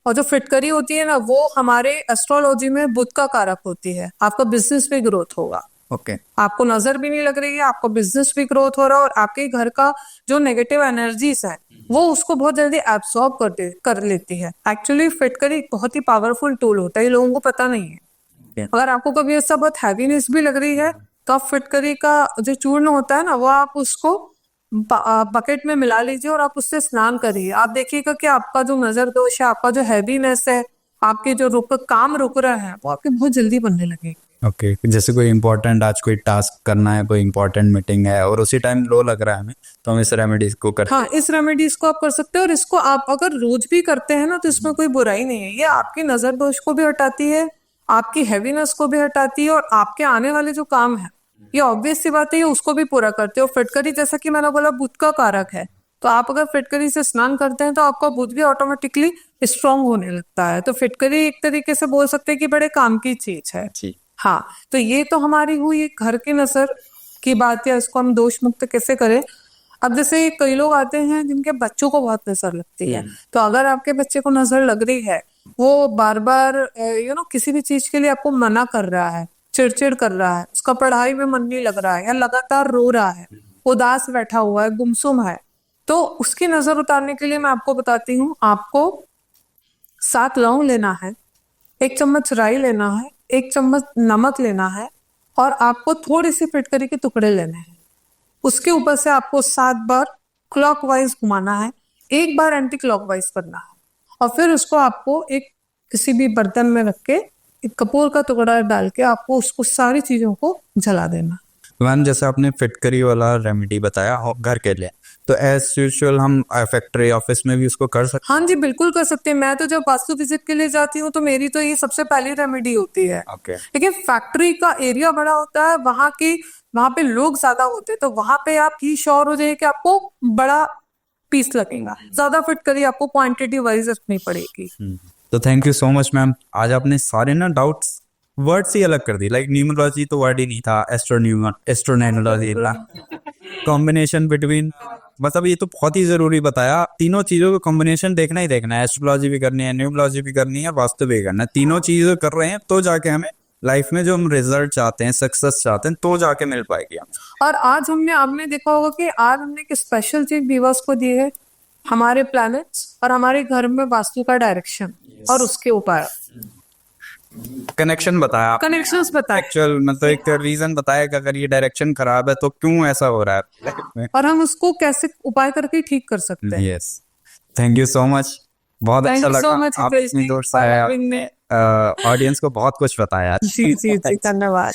और जो फिटकरी होती है ना, वो हमारे एस्ट्रोलॉजी में बुध का कारक होती है, आपका बिजनेस में ग्रोथ होगा। ओके आपको नजर भी नहीं लग रही है, आपका बिजनेस भी ग्रोथ हो रहा है, और आपके घर का जो नेगेटिव एनर्जीज है वो उसको बहुत जल्दी एब्सॉर्ब कर लेती है। एक्चुअली फिटकरी एक बहुत ही पावरफुल टूल होता है, ये लोगों को पता नहीं है। अगर आपको कभी ऐसा बहुत हैवीनेस भी लग रही है, तो आप फिटकरी का जो चूर्ण होता है ना, वो आप उसको बकेट में मिला लीजिए और आप उससे स्नान करिए। आप देखिएगा कि आपका जो नजर दोष है, आपका जो हैवीनेस है, आपके जो काम रुक रहा है, वो आपके बहुत जल्दी बनने लगेगी। ओके जैसे कोई इंपॉर्टेंट आज कोई टास्क करना है, कोई इंपॉर्टेंट मीटिंग है और उसी टाइम लो लग रहा है हमें, तो हम इस रेमेडीज को करते हाँ, इस रेमेडीज को आप कर सकते हैं। और इसको आप अगर रोज भी करते हैं ना, तो इसमें कोई बुराई नहीं है। ये आपकी नजर दोष को भी हटाती है, आपकी हैवीनेस को भी हटाती है, और आपके आने वाले जो काम है, ये ऑब्वियस सी बात है, ये उसको भी पूरा करते हो। फिटकरी जैसा कि मैंने बोला बुध का कारक है, तो आप अगर फिटकरी से स्नान करते हैं तो आपका बुध भी ऑटोमेटिकली स्ट्रांग होने लगता है। तो फिटकरी एक तरीके से बोल सकते हैं कि बड़े काम की चीज है। जी हाँ, तो ये तो हमारी हुई घर की नजर की बात है, इसको हम दोष मुक्त कैसे करें। अब जैसे कई लोग आते हैं जिनके बच्चों को बहुत नजर लगती है, तो अगर आपके बच्चे को नजर लग रही है, वो बार बार किसी भी चीज के लिए आपको मना कर रहा है, चिड़चिड़ कर रहा है, उसका पढ़ाई में मन नहीं लग रहा है, या लगातार रो रहा है, उदास बैठा हुआ है, गुमसुम है, तो उसकी नजर उतारने के लिए मैं आपको बताती हूँ। आपको 7 लौंग लेना है, 1 चम्मच राई लेना है, 1 चम्मच नमक लेना है, और आपको थोड़ी सी फिटकरी के टुकड़े लेने हैं। उसके ऊपर से आपको 7 बार क्लॉकवाइज घुमाना है, 1 बार एंटी क्लॉकवाइज करना है, और फिर उसको आपको एक किसी भी बर्तन में रख के एक कपूर का टुकड़ा डाल के आपको उसको सारी चीजों को जला देना। मैम जैसे आपने फिटकरी वाला रेमेडी बताया घर के लिए, तो एज यूजुअल हम फैक्ट्री ऑफिस में भी उसको कर सकते हाँ जी, बिल्कुल कर सकते हैं। मैं तो जब वास्तु विजिट के लिए जाती हूँ, तो मेरी तो ये सबसे पहली रेमेडी होती है। हैं? ओके लेकिन फैक्ट्री का एरिया बड़ा होता है, वहां पे लोग ज्यादा होते हैं, तो वहां पे आप ही श्योर हो जाइए कि आपको बड़ा पीस लगेगा, ज्यादा फिटकरी आपको क्वांटिटी वाइज रखनी पड़ेगी। तो thank you so much ma'am, आज आपने सारे ना डाउट्स वर्ड्स ही अलग कर दी, लाइक न्यूमरोलॉजी तो वर्ड ही नहीं था, एस्ट्रोनोलॉजी कॉम्बिनेशन बिटवीन, मतलब ये तो बहुत ही जरूरी बताया। तीनों चीजों का कॉम्बिनेशन देखना ही देखना है, एस्ट्रोलॉजी भी करनी है, न्यूमरोलॉजी भी करनी है, वास्तु भी करना है, तीनों चीजें कर रहे हैं तो जाके हमें लाइफ में जो हम रिजल्ट चाहते हैं, सक्सेस चाहते हैं, तो जाके मिल पाएगी हमें। और आज आपने देखा होगा कि आज हमने एक स्पेशल चीज व्यूअर्स को दी है, हमारे प्लैनेट्स और हमारे घर में वास्तु का डायरेक्शन और उसके उपाय, कनेक्शन बताया, कनेक्शंस बताए, एक्चुअल मतलब एक रीजन बताया कि अगर ये डायरेक्शन खराब है तो क्यों ऐसा हो रहा है, और हम उसको कैसे उपाय करके ठीक कर सकते हैं। Yes thank you so much, बहुत अच्छा लगा आप इतनी दूर से आए, आपने ऑडियंस को बहुत कुछ बताया। जी जी जी, धन्यवाद।